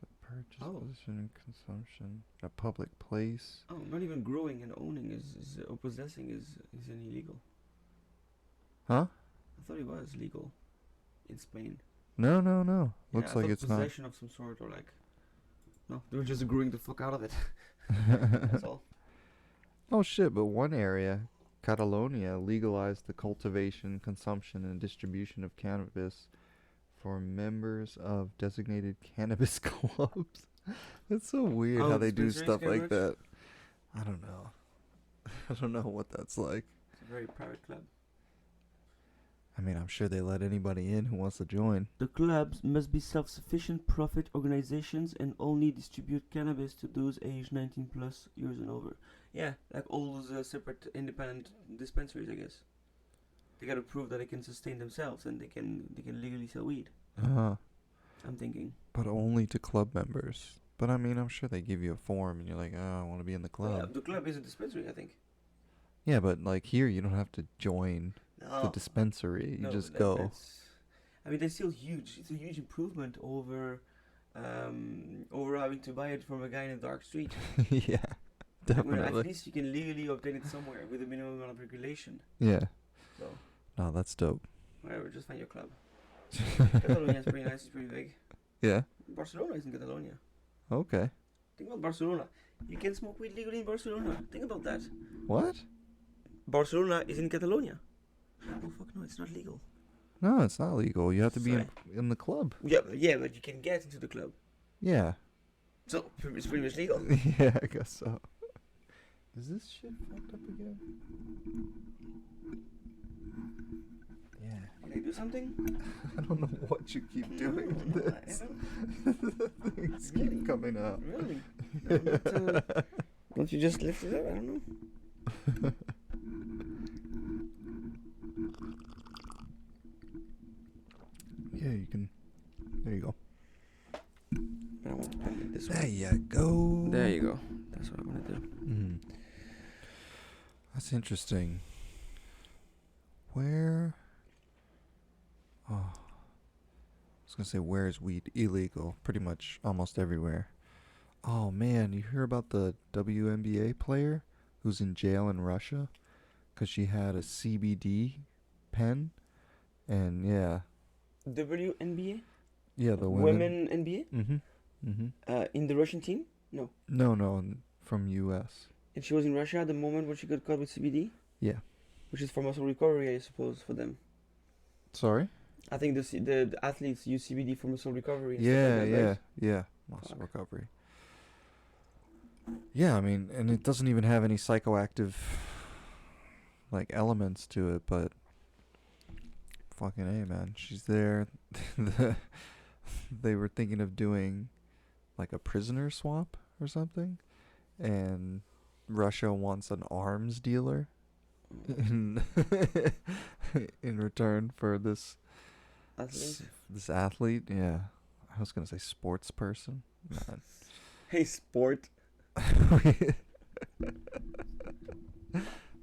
The purchase, Oh. possession, and consumption in a public place. Oh, not even growing and owning is or possessing is illegal. Huh? I thought it was legal in Spain. No. Yeah, Looks I like thought it's not. possession of some sort or like. No, they were just growing the fuck out of it. That's all. Oh shit, but one area, Catalonia, legalized the cultivation, consumption, and distribution of cannabis for members of designated cannabis clubs. That's so weird Oh, how they do dispensaries stuff pretty like much? that. I don't know. I don't know what that's like. It's a very private club. I mean, I'm sure they let anybody in who wants to join. The clubs must be self-sufficient profit organizations and only distribute cannabis to those aged 19 plus years and over. Yeah, like all those separate independent dispensaries, I guess. They gotta prove that they can sustain themselves and they can legally sell weed. Uh-huh. I'm thinking. But only to club members. But I mean, I'm sure they give you a form and you're like, oh, I want to be in the Yeah, club. the club is a dispensary, I think. Yeah, but like here, you don't have to join No. the dispensary. You No, just that- go. that's- I mean, they're still huge. It's a huge improvement over having to buy it from a guy in a dark street. Yeah, Like, where definitely. at least you can legally obtain it somewhere with a minimum amount of regulation. Yeah. So, No, that's dope. whatever, just find your club. Catalonia is pretty nice, it's pretty big. Yeah. Barcelona is in Catalonia. Okay. Think about Barcelona. You can smoke weed legally in Barcelona. Think about that. What? Barcelona is in Catalonia. Oh fuck no, it's not legal. No, it's not legal. You have to be Sorry. in the club. Yeah, but you can get into the club. Yeah. So it's pretty much legal. Yeah, I guess so. Is this shit fucked up again? Yeah. Can I do something? I don't know what you keep doing to No, this. I don't Things Really? keep coming up. Really? Don't you just lift it up? I don't know. Yeah, you can. There you go. But I want to bend it this There way. you go. There you go. That's what I want to do. Mm. That's interesting. Where? Oh, I was gonna say, where is weed illegal? Pretty much almost everywhere. Oh man, you hear about the WNBA player who's in jail in Russia because she had a CBD pen, and yeah, WNBA? yeah, the women. Women NBA? Mm-hmm. In the Russian team? No. No, from U.S. And she was in Russia at the moment when she got caught with CBD? Yeah. Which is for muscle recovery, I suppose, for them. Sorry. I think the athletes use CBD for muscle recovery and stuff Yeah, like that, yeah, right? yeah. Muscle Fuck. recovery. Yeah, I mean, and it doesn't even have any psychoactive like elements to it, but fucking A, man. She's there. The- they were thinking of doing like a prisoner swap or something, and Russia wants an arms dealer in in return for Athletes. this athlete. Yeah, I was gonna say sports person. Man. Hey, sport.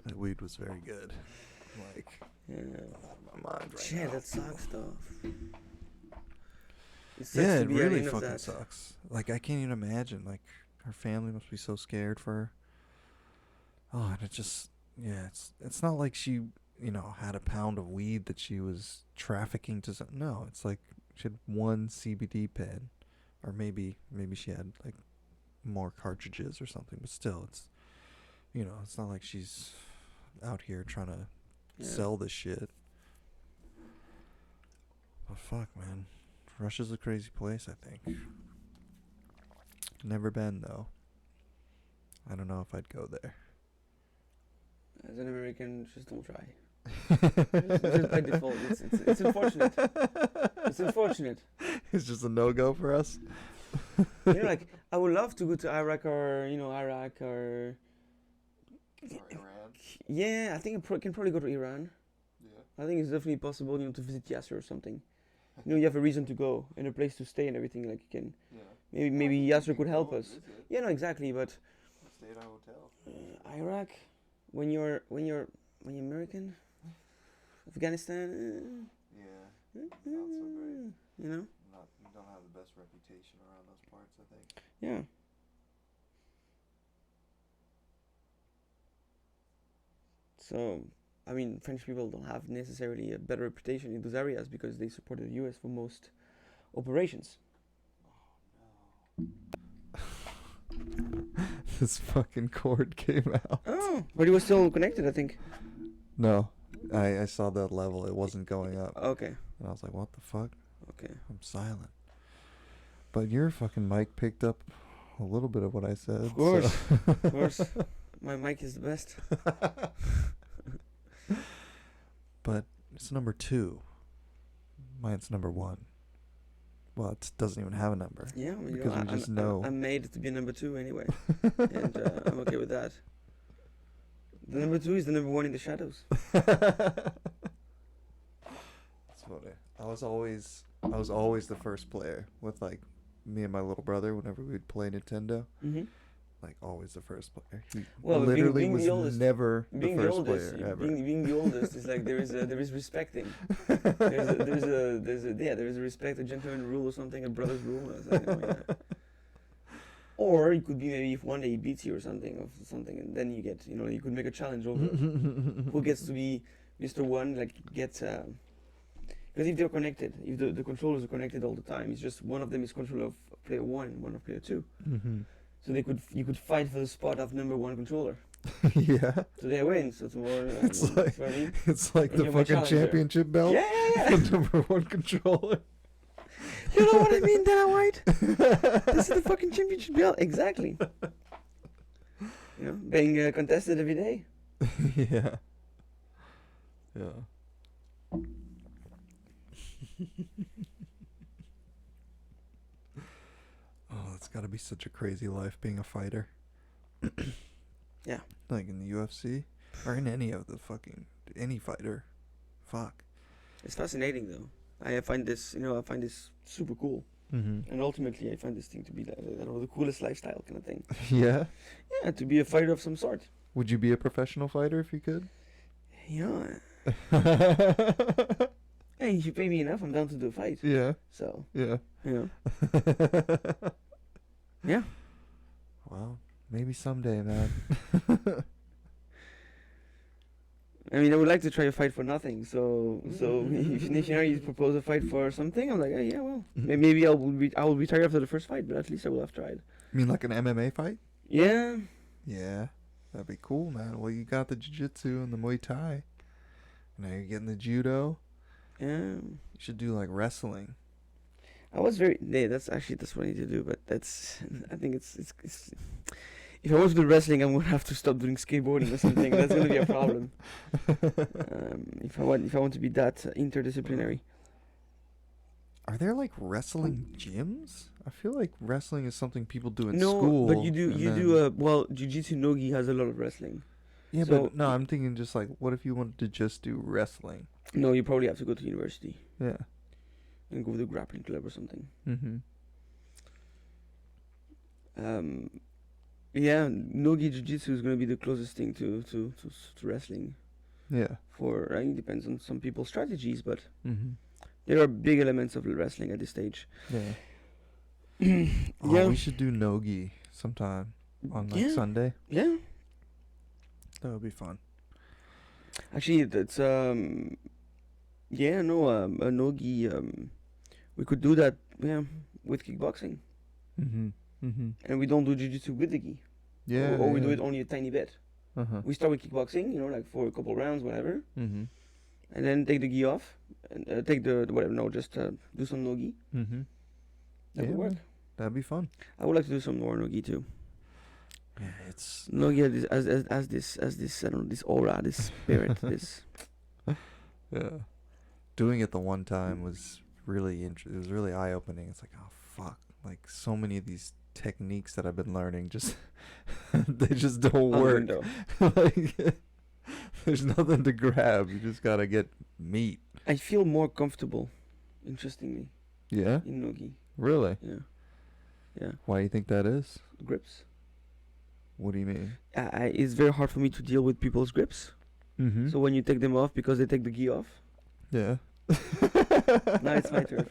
That weed was very good. Like, Yeah. my mind right Shit, now. that sucks, though. It sucks Yeah, to it be at the really end of fucking that. sucks. Like, I can't even imagine. Like, her family must be so scared for her. Oh, and it just, yeah, it's not like she, had a pound of weed that she was trafficking to. No, it's like she had one CBD pen, or maybe she had like more cartridges or something. But still, it's it's not like she's out here trying to Yeah. sell this shit. But fuck, man, Russia's a crazy place. I think. Never been though. I don't know if I'd go there. As an American, just don't try. Just by default, it's unfortunate. It's unfortunate. It's just a no-go for us. Like, I would love to go to Iraq or Iraq or Iran. yeah. I think I can probably go to Iran. Yeah. I think it's definitely possible, to visit Yasser or something. You have a reason to go and a place to stay and everything. Like, you can maybe Yasser could help us. Yeah, no, exactly. But Stay at a hotel. Iraq, when you're American, Afghanistan, Yeah. Not so great. you know. You don't have the best reputation around those parts, I think. Yeah. So, I mean, French people don't have necessarily a better reputation in those areas because they supported the US for most operations. This fucking cord came out. Oh, but it was still connected, I think. No, I saw that level. It wasn't going up. Okay. And I was like, what the fuck? Okay. I'm silent. But your fucking mic picked up a little bit of what I said. Of course. So. Of course. My mic is the best. But it's number 2. Mine's number 1. Well, it doesn't even have a number. Yeah, I mean, Because we just know. I'm made to be number 2 anyway. And I'm okay with that. The number 2 is the number 1 in the shadows. That's funny. I was always the first player with like me and my little brother whenever we'd play Nintendo. Mm-hmm. Like always the first player. He Well, literally being was the oldest, never the being first the oldest, player ever. being the oldest is like there is respecting. There is a respect, a gentleman rule or something, a brother's rule. Yeah. Or it could be maybe if one day he beats you or something, and then you get, you could make a challenge over who gets to be Mr. One, like gets. Because if they're connected, if the controllers are connected all the time, it's just one of them is controller of player 1 and one of player 2. Mm-hmm. So you could fight for the spot of number 1 controller. Yeah. So they win. So it's more. It's like what I mean? it's like And the you're my fucking challenger. championship belt. Yeah. The number 1 controller. You know what I mean, Dana White? This is the fucking championship belt. Exactly. Being contested every day. Yeah. Yeah. Oh, it's got to be such a crazy life being a fighter. Yeah. Like in the UFC or in any fighter. Fuck. It's fascinating though. I find this super cool. Mm-hmm. And ultimately I find this thing to be the coolest lifestyle kind of thing. Yeah. Yeah, to be a fighter of some sort. Would you be a professional fighter if you could? Yeah. Hey, if you pay me enough, I'm down to do a fight. Yeah. So, Yeah. yeah. Well, maybe someday, man. I mean, I would like to try a fight for nothing. So if you propose a fight for something, I'm like, yeah, well, maybe I will retire after the first fight, but at least I will have tried. You mean like an MMA fight? Yeah. Yeah. That'd be cool, man. Well, you got the jiu-jitsu and the Muay Thai. Now you're getting the judo. You should do like wrestling. I was very. Yeah, that's what I need to do. But that's. I think it's. If I want to do wrestling, I'm gonna have to stop doing skateboarding or something. That's gonna be a problem. If I want to be that interdisciplinary. Are there like wrestling gyms? I feel like wrestling is something people do in No, school. but you do. Well, jiu-jitsu nogi has a lot of wrestling. Yeah, So but no, I'm thinking just like, what if you wanted to just do wrestling? No, you probably have to go to university Yeah. and go to the grappling club or something. Mm-hmm. Yeah, nogi jiu-jitsu is gonna be the closest thing to wrestling. Yeah. I think it depends on some people's strategies, but Mm-hmm. there are big elements of wrestling at this stage. Yeah. Yeah. We should do nogi sometime on like Sunday. Yeah. That would be fun. Actually, that's a nogi. We could do that. Yeah, with kickboxing, Mm-hmm. Mm-hmm. and we don't do jiu-jitsu with the gi. Yeah. Or we do it only a tiny bit. Uh-huh. We start with kickboxing, like for a couple rounds, whatever, Mm-hmm. and then take the gi off and take the whatever. No, just do some nogi. Mm-hmm. That would work. That'd be fun. I would like to do some more nogi too. Yeah, it's Nogi as this I don't know, this aura, this spirit, this. yeah. Doing it the one time was really it was really eye opening. It's like, oh fuck, like so many of these techniques that I've been learning just they just don't work. Like there's nothing to grab. You just gotta get meat. I feel more comfortable, interestingly, Yeah. in nogi. Really? Yeah. Yeah. Why do you think that is? Grips. What do you mean? It's very hard for me to deal with people's grips. Mm-hmm. So when you take them off because they take the gi off, yeah. now it's my turn.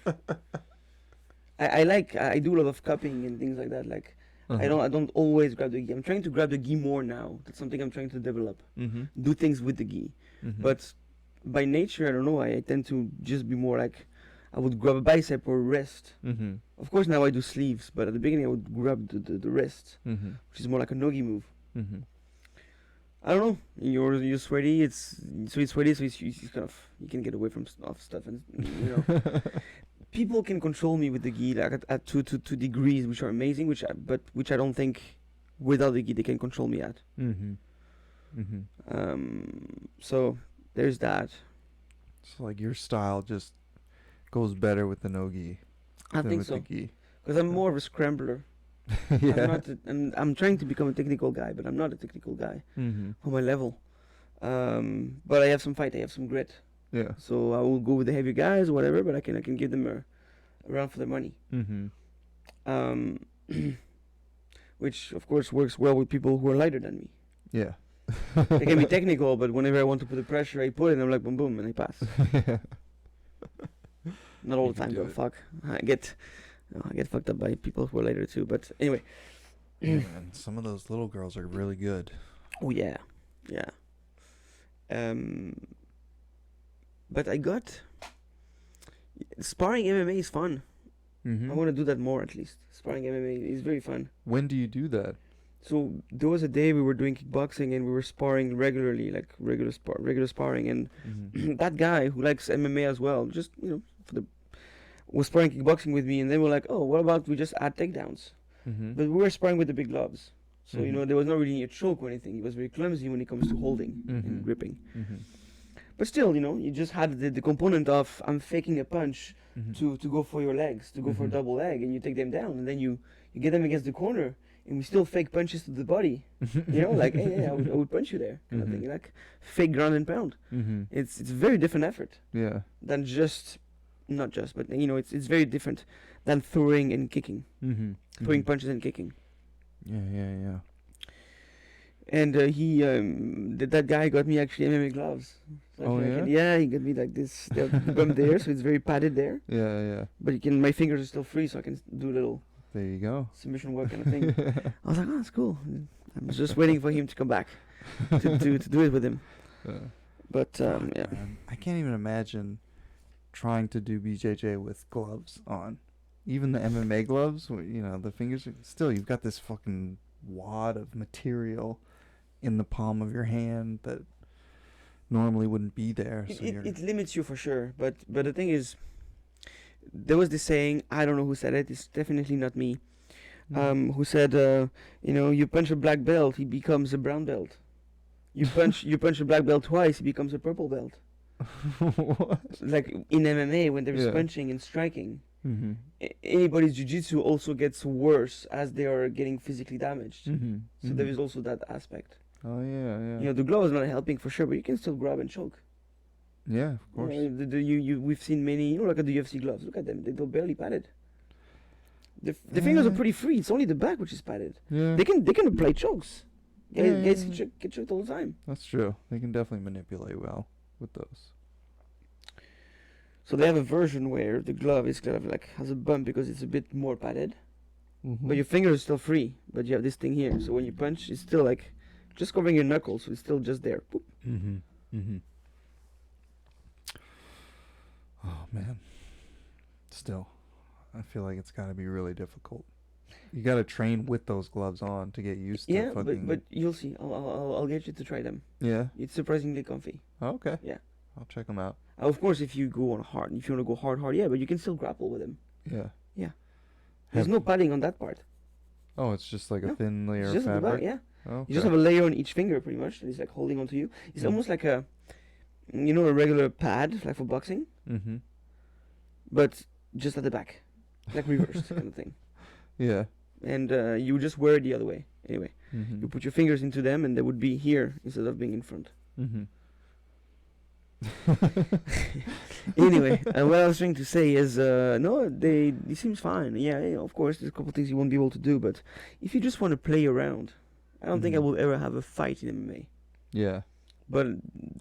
I do a lot of cupping and things like that. Like I don't always grab the gi. I'm trying to grab the gi more now. That's something I'm trying to develop. Mm-hmm. Do things with the gi. Mm-hmm. But by nature, I don't know. I tend to just be more like I would grab a bicep or a wrist. Mm-hmm. Of course, now I do sleeves, but at the beginning I would grab the wrist, Mm-hmm. which is more like a nogi move. Mm-hmm. I don't know. You're sweaty. It's sweaty, so it's kind of you can get away from stuff, and people can control me with the gi like at two degrees, which are amazing. Which I don't think without the gi they can control me at. Mm-hmm. Mm-hmm. So there's that. So like your style just goes better with the no-gi I than think with so the gi. because I'm more of a scrambler. Yeah. I'm trying to become a technical guy, but I'm not a technical guy Mm-hmm. for my level. But I have some fight. I have some grit. Yeah. So I will go with the heavy guys or whatever, but I can give them a run for their money. Mm-hmm. Which of course works well with people who are lighter than me. Yeah. They can be technical, but whenever I want to put the pressure, I put it and I'm like boom boom and I pass. Yeah. Not all You the can time do though. it. Fuck. I get fucked up by people who are lighter too. But anyway. Yeah, man, some of those little girls are really good. Oh yeah. But I got sparring MMA is fun. Mm-hmm. I want to do that more at least. Sparring MMA is very fun. When do you do that? So there was a day we were doing kickboxing and we were sparring regularly, like regular sparring, and Mm-hmm. that guy who likes MMA as well, just was sparring kickboxing with me, and then we're like, oh, what about we just add takedowns? Mm-hmm. But we were sparring with the big gloves, so Mhm. there was not really a choke or anything. He was very clumsy when it comes to holding Mhm. and gripping. Mm-hmm. But still, you just had the component of I'm faking a punch Mm-hmm. to go for your legs, to go for a Mhm. double leg, and you take them down, and then you get them against the corner, and we still fake punches to the body. Like, hey, I would punch you there, kind of Mhm. thing, like fake ground and pound. Mm-hmm. It's a very different effort Yeah. than just, not just, but it's very different than throwing and kicking, Mm-hmm. throwing punches and kicking. Yeah. And that guy got me actually MMA gloves. So Oh, actually I yeah? he got me like this. They're gummed there, so it's very padded there. Yeah. But my fingers are still free, so I can do a little There you go. submission work kind of thing. I was like, oh, that's cool. I was just waiting for him to come back to do it with him. But Fuck, yeah, man. I can't even imagine trying to do BJJ with gloves on. Even the MMA gloves, the fingers are still, you've got this fucking wad of material in the palm of your hand that normally wouldn't be there. So It limits you for sure. But the thing is, there was this saying, I don't know who said it, it's definitely not me, who said, you punch a black belt, he becomes a brown belt. You punch a black belt twice, he becomes a purple belt. What? Like in MMA, when there's Yeah. punching and striking, Mm-hmm. anybody's jiu-jitsu also gets worse as they are getting physically damaged. Mm-hmm. So there is also that aspect. Oh yeah, yeah. You know, the glove is not helping for sure, but you can still grab and choke. Yeah, of course. We've seen many, like at the UFC gloves. Look at them; they're barely padded. The fingers are pretty free. It's only the back which is padded. Yeah. They can apply chokes. Guys Yeah. get choked all the time. That's true. They can definitely manipulate well with those. So they have a version where the glove is kind of like has a bump because it's a bit more padded, Mm-hmm. but your fingers are still free. But you have this thing here, so when you punch, it's still like just covering your knuckles, so it's still just there. Boop. Mm-hmm. Mm-hmm. Oh man. Still, I feel like it's got to be really difficult. You got to train with those gloves on to get used to Yeah, fucking. but you'll see. I'll get you to try them. Yeah. It's surprisingly comfy. Okay. Yeah. I'll check them out. Of course, if you go on hard, if you want to go hard, yeah, but you can still grapple with them. Yeah. Yeah. There's no padding on that part. Oh, it's just like No, a thin layer It's of just at the back, fabric. yeah. Okay. You just have a layer on each finger, pretty much. That is like holding onto you. It's Mm. almost like a regular pad, like for boxing, Mm-hmm. but just at the back, like reversed kind of thing. Yeah. And you just wear it the other way. Anyway, Mm-hmm. you put your fingers into them, and they would be here instead of being in front. Mm-hmm. Anyway, what I was trying to say is, no, it seems fine. Yeah, of course, there's a couple things you won't be able to do, but if you just want to play around, I don't think I Mhm. will ever have a fight in MMA. Yeah. But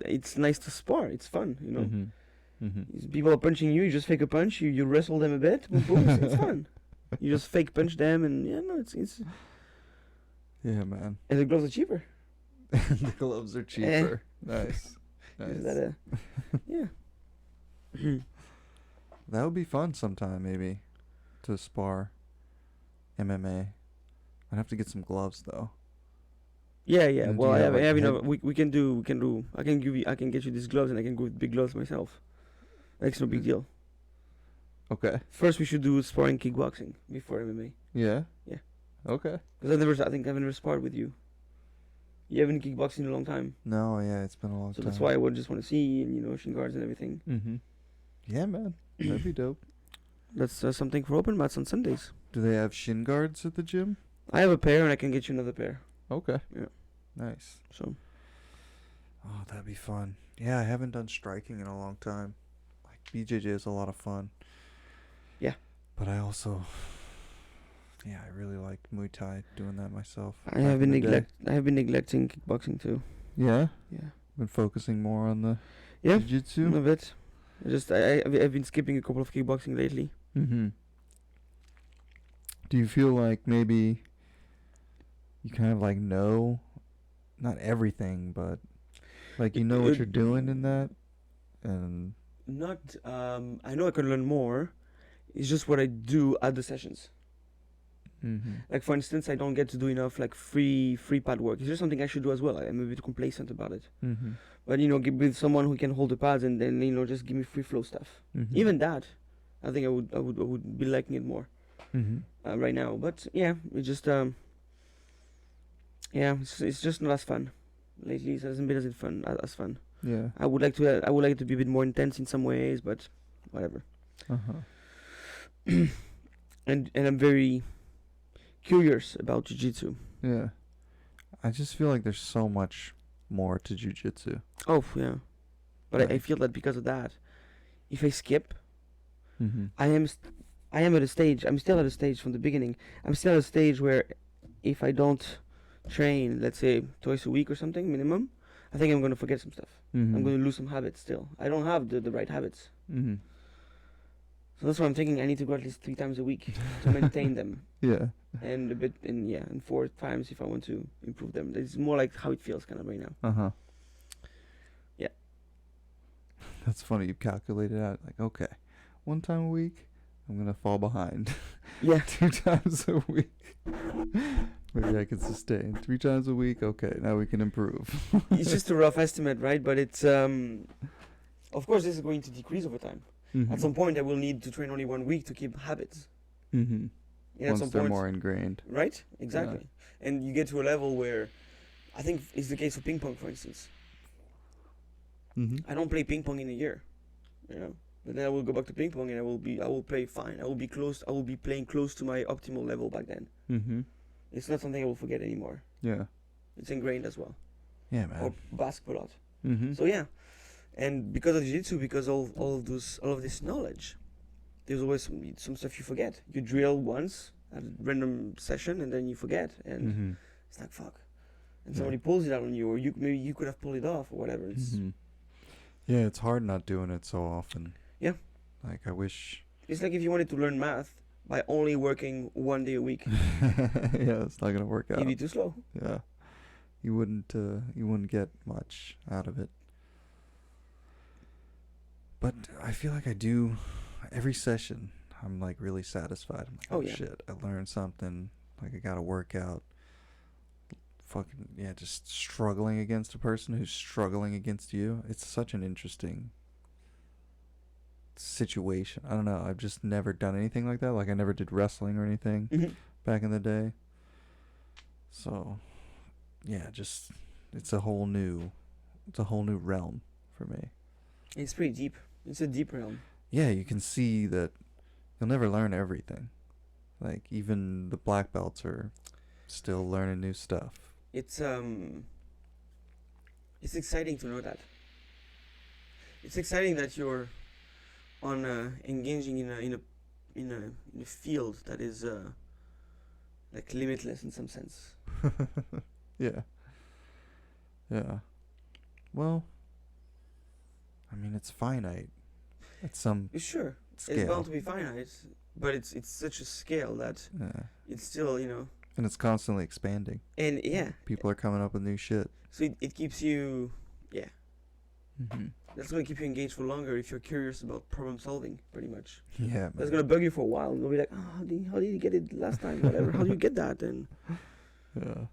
it's nice to spar. It's fun, you know. Mm-hmm. Mm-hmm. People are punching you. You just fake a punch. You wrestle them a bit. Boom, boom. It's fun. You just fake punch them, and yeah, no, it's Yeah, man. and the gloves are cheaper. The gloves are cheaper. Nice. Is Nice. that yeah. That would be fun sometime, maybe, to spar MMA. I'd have to get some gloves though. Yeah. And do Well, you I have, have, like, enough. We can do. I can get you these gloves, and I can go with big gloves myself. That's no big deal. Okay. First, we should do sparring kickboxing before MMA. Yeah. Yeah. Okay. Because I think I've never sparred with you. You haven't kickboxed in a long time, No, yeah, it's been a long so time. that's why I would just want to see, and shin guards and everything. Mm-hmm. Yeah, man. That'd be dope. That's something for open mats on Sundays. Do they have shin guards at the gym? I have a pair, and I can get you another pair. Okay. Yeah. Nice. So Oh, that'd be fun. Yeah, I haven't done striking in a long time. Like BJJ is a lot of fun. Yeah. But I also, yeah, I really like Muay Thai, doing that myself. I back have in been the day. I have been neglecting kickboxing too. Yeah. Yeah. Been focusing more on the Yeah. jiu-jitsu. A bit. I've been skipping a couple of kickboxing lately. Mm-hmm. Do you feel like maybe you kind of like know, not everything, but like you know what you're doing in that, and Not. I know I can learn more. It's just what I do at the sessions. mm-hmm. Like for instance, I don't get to do enough like free pad work. It's just something I should do as well. I'm a bit complacent about it. Mm-hmm. But with someone who can hold the pads and then just give me free flow stuff. Mm-hmm. Even that, I think I would be liking it more Mm-hmm. right now. But yeah, it's just it's just not as fun. Lately, it hasn't been as fun as fun. Yeah. I would like it to be a bit more intense in some ways, but whatever. Uh-huh. And I'm very curious about jiu-jitsu. Yeah. I just feel like there's so much more to jiu-jitsu. Oh yeah, but I Right. feel that because of that, if I skip, Mm-hmm. I am at a stage. I'm still at a stage from the beginning. I'm still at a stage where if I don't train, let's say twice a week or something minimum, I think I'm gonna forget some stuff. Mm-hmm. I'm gonna lose some habits still. I don't have the right habits. Mm-hmm. So that's why I'm thinking I need to go at least 3 times a week to maintain them, Yeah. and and 4 times if I want to improve them. It's more like how it feels kind of right now. Uh-huh. Yeah. That's funny. You calculated out like, okay, 1 time a week, I'm gonna fall behind. Yeah. 2 times a week. Maybe I can sustain 3 times a week. Okay, now we can improve. It's just a rough estimate, right? But it's of course this is going to decrease over time. Mm-hmm. At some point, I will need to train only 1 week to keep habits. Mm-hmm. And at Once some they're point, more ingrained. right? Exactly. And you get to a level where, I think it's the case for ping pong, for instance. Mm-hmm. I don't play ping pong in a year, you know. But then I will go back to ping pong and I will play fine. I will be playing close to my optimal level back then. Mm-hmm. It's not something I will forget anymore. Yeah. It's ingrained as well. Yeah, man. Or basketball a lot. Mm-hmm. So yeah, and because of jiu-jitsu, because all of this knowledge, there's always some stuff you forget. You drill once at a random session and then you forget, and Mm-hmm. it's like fuck. And Yeah. somebody pulls it out on you, or maybe you could have pulled it off, or whatever. It's Mm-hmm. Yeah, it's hard not doing it so often. Yeah. Like, I wish... it's like if you wanted to learn math by only working 1 day a week, Yeah, it's not gonna work out. you'd be too slow. Yeah. You wouldn't get much out of it. But I feel like I do every session. I'm like really satisfied. I'm like, Oh, oh yeah. shit, I learned something. Like, I got to work out. Fucking, yeah, just struggling against a person who's struggling against you. It's such an interesting situation. I don't know. I've just never done anything like that. Like, I never did wrestling or anything Mhm. back in the day. So, yeah, just it's a whole new realm for me. It's pretty deep. It's a deep realm. Yeah, you can see that you'll never learn everything. Like, even the black belts are still learning new stuff. It's exciting to know that. It's exciting that you're on engaging in a field that is like limitless in some sense. Yeah. Yeah. Well, I mean, it's finite at some Sure, it's scale. bound to be finite, but it's such a scale that Yeah. it's still, And it's constantly expanding. and yeah, People are coming up with new shit. so it keeps you, yeah, Mm-hmm. that's gonna keep you engaged for longer if you're curious about problem solving, pretty much. Yeah, man. That's gonna bug you for a while, and you'll be like, oh, how did you get it last time, whatever, how do you get that, and Yeah.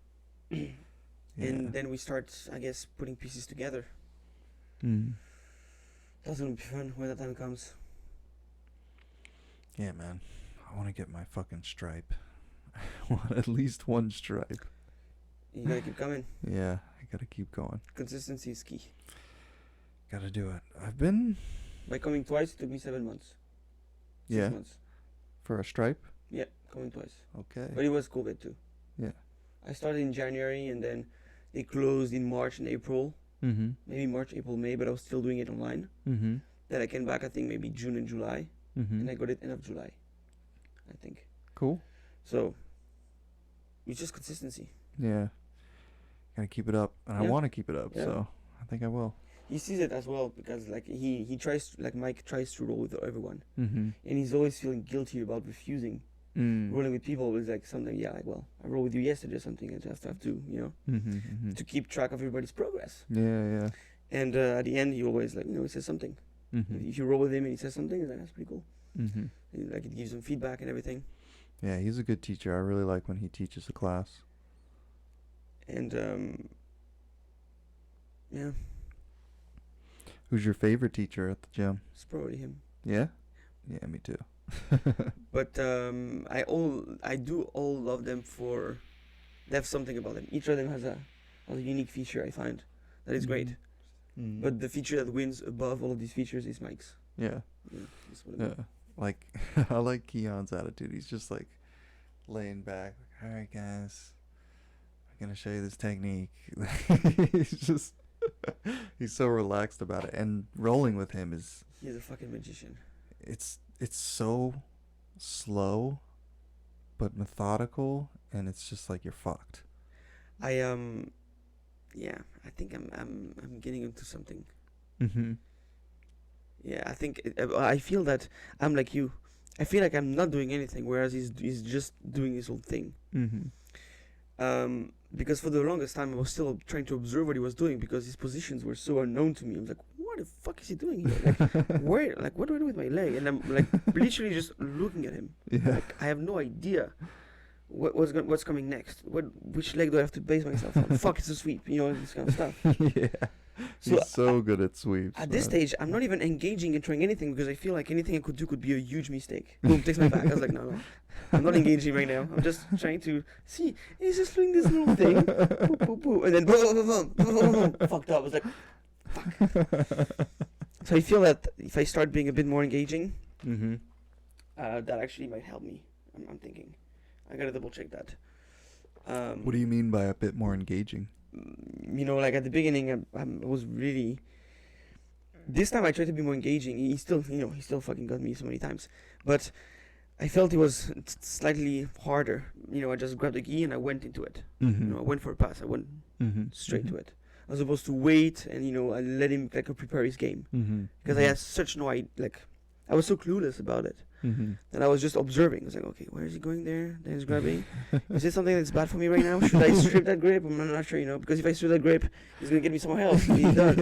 and then we start, I guess, putting pieces together. Mm. That's gonna be fun when that time comes. Yeah, man. I want to get my fucking stripe. I want at least one stripe. You gotta keep coming. Yeah, I gotta keep going. Consistency is key. Gotta do it. I've been... By coming twice, it took me 7 months. 6 Yeah. months. For a stripe? Yeah, coming twice. Okay. But it was COVID too. Yeah. I started in January and then they closed in March and April. Mm-hmm. Maybe March, April, May, but I was still doing it online. Mm-hmm. Then I came back, I think maybe June and July. Mm-hmm. And I got it end of July, I think. Cool. So, it's just consistency. Yeah. Gotta keep it up. And I Yeah. want to keep it up, Yeah. so I think I will. He sees it as well because like he tries, like Mike tries to roll with everyone. Mm-hmm. And he's always feeling guilty about refusing rolling with people. It's like something, yeah, like, well, I rolled with you yesterday or something. I just have to, Mm-hmm. Mm-hmm. to keep track of everybody's progress. Yeah, yeah. And at the end, he always, like, he says something. Mm-hmm. If you roll with him and he says something, then that's pretty cool. Mm-hmm. And, like, it gives him feedback and everything. Yeah, he's a good teacher. I really like when he teaches a class. And, yeah, Who's your favorite teacher at the gym? it's probably him. Yeah? Yeah, me too. But I do all love them for, they have something about them. Each of them has a unique feature, I find, that is great. Mm. But the feature that wins above all of these features is Mike's. Yeah. Yeah, that's what it is. Yeah. Like, I like Keon's attitude. He's just like laying back. Like, all right, guys, I'm going to show you this technique. He's just, he's so relaxed about it. And rolling with him is, He's a fucking magician. it's so slow, but methodical. And it's just like, you're fucked. Yeah, I think I'm getting into something. Mm-hmm. Yeah, I think I feel that I'm like you. I feel like I'm not doing anything, whereas he's just doing his own thing. Mm-hmm. Because for the longest time I was still trying to observe what he was doing because his positions were so unknown to me. I was like, what the fuck is he doing here? Like, what do I do with my leg? And I'm like literally just looking at him. Yeah. Like, I have no idea what's coming next? Which leg do I have to base myself on? Fuck, it's a sweep. You know, this kind of stuff. Yeah. So He's so good at sweeps. At this stage, I'm not even engaging in trying anything because I feel like anything I could do could be a huge mistake. Boom, takes my back. I was like, no, I'm not engaging right now. I'm just trying to see. He's just doing this little thing, boop, boop, boop, and then boom, boom, boom, boom, boom, boom, boom. Fucked up. I was like, fuck. So I feel that if I start being a bit more engaging, that actually might help me. I'm thinking. I gotta double check that. What do you mean by a bit more engaging? You know, like at the beginning, I was really. This time I tried to be more engaging. He still fucking got me so many times, but I felt it was slightly harder. You know, I just grabbed the key and I went into it. You know, I went for a pass. I went straight to it, as opposed to wait and I let him prepare his game because I had such no idea. Like, I was so clueless about it. And I was just observing. I was like, okay, where is he going there? Then he's grabbing. Is this something that's bad for me right now? Should I strip that grip? I'm not sure, because if I strip that grip, he's going to get me somewhere else. He's done.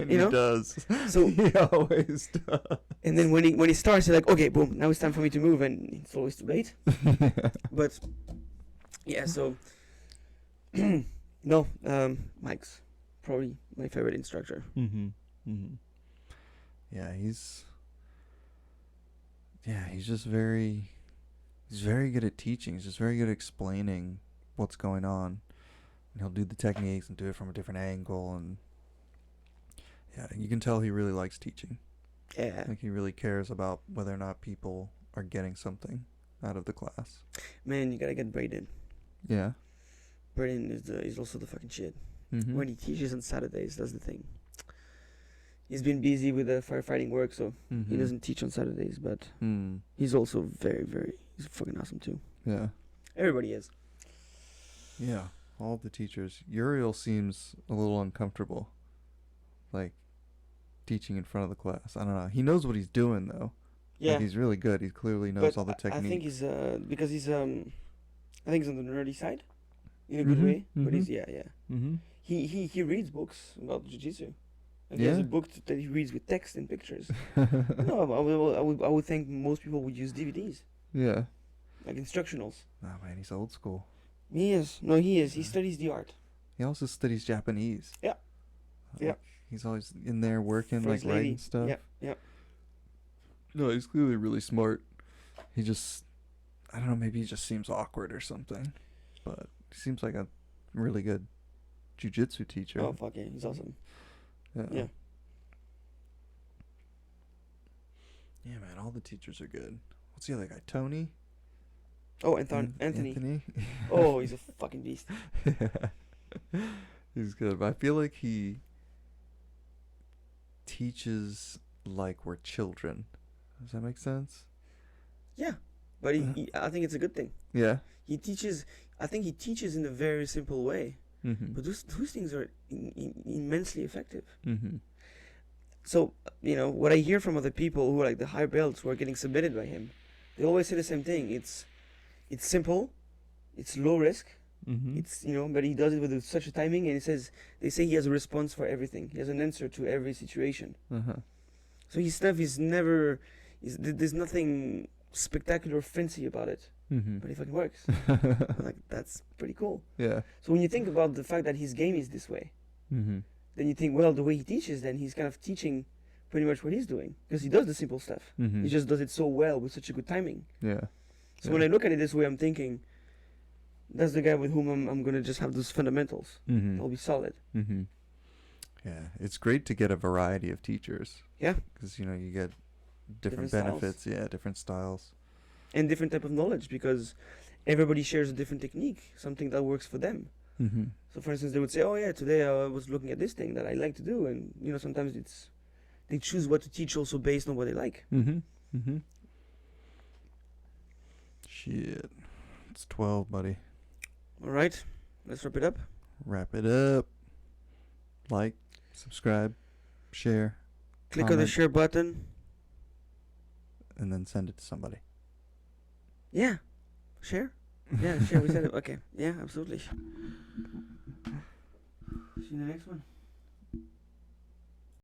He does. So he always does. And then when he starts, he's like, okay, boom, now it's time for me to move, and it's always too late. But, yeah, so, no, Mike's probably my favorite instructor. Yeah, he's just he's very good at teaching. He's just very good at explaining what's going on. And he'll do the techniques and do it from a different angle. And yeah, you can tell he really likes teaching. Yeah. Like, he really cares about whether or not people are getting something out of the class. Man, you gotta get Braden. Yeah. Braden is also the fucking shit. When he teaches on Saturdays, that's the thing. He's been busy with the firefighting work, so he doesn't teach on Saturdays, but he's also he's fucking awesome too. Yeah. Everybody is. Yeah, all the teachers. Uriel seems a little uncomfortable, like, teaching in front of the class. I don't know. He knows what he's doing, though. Yeah. Like, he's really good. He clearly knows all the techniques. I think he's, because he's, I think he's on the nerdy side, in a good way, but he's, He reads books about jiu-jitsu. Like, he has a book that he reads with text and pictures. No, I would think most people would use DVDs. Yeah. Like instructionals. Oh, man, he's old school. He is. No, he is. He studies the art. He also studies Japanese. Yeah. Yeah. He's always in there working, like, writing stuff. Yeah, yeah. No, he's clearly really smart. He just, I don't know, maybe he just seems awkward or something. But he seems like a really good jiu-jitsu teacher. Oh, fuck yeah. He's awesome. Yeah. Yeah. Yeah, man, all the teachers are good. What's the other guy? Tony? Oh, Anthony. Anthony? Oh, he's a fucking beast. Yeah. He's good. But I feel like he teaches like we're children. Does that make sense? Yeah. But I think it's a good thing. Yeah. I think he teaches in a very simple way. But those things are immensely effective. So, what I hear from other people who are like the higher belts who are getting submitted by him, they always say the same thing. It's simple, it's low risk, it's, but he does it with such a timing, and they say he has a response for everything. He has an answer to every situation. So his stuff is there's nothing spectacular or fancy about it. But it fucking works. Like, that's pretty cool. Yeah. So when you think about the fact that his game is this way, then you think, well, the way he teaches, then he's kind of teaching pretty much what he's doing, because he does the simple stuff. He just does it so well with such a good timing. Yeah. So when I look at it this way, I'm thinking, that's the guy with whom I'm gonna just have those fundamentals. They'll be solid. Yeah, it's great to get a variety of teachers. Yeah. Because you get different Styles. benefits. Yeah, different styles. And different type of knowledge, because everybody shares a different technique, something that works for them. So for instance, they would say, oh yeah, today I was looking at this thing that I like to do, and sometimes they choose what to teach also based on what they like. Shit, it's 12, buddy. All right, let's wrap it up. Wrap it up. Like, subscribe, share, Click on the comment, share button. and then send it to somebody. Yeah, share. Yeah, share. We said it. Okay. Yeah, absolutely. See you in the next one.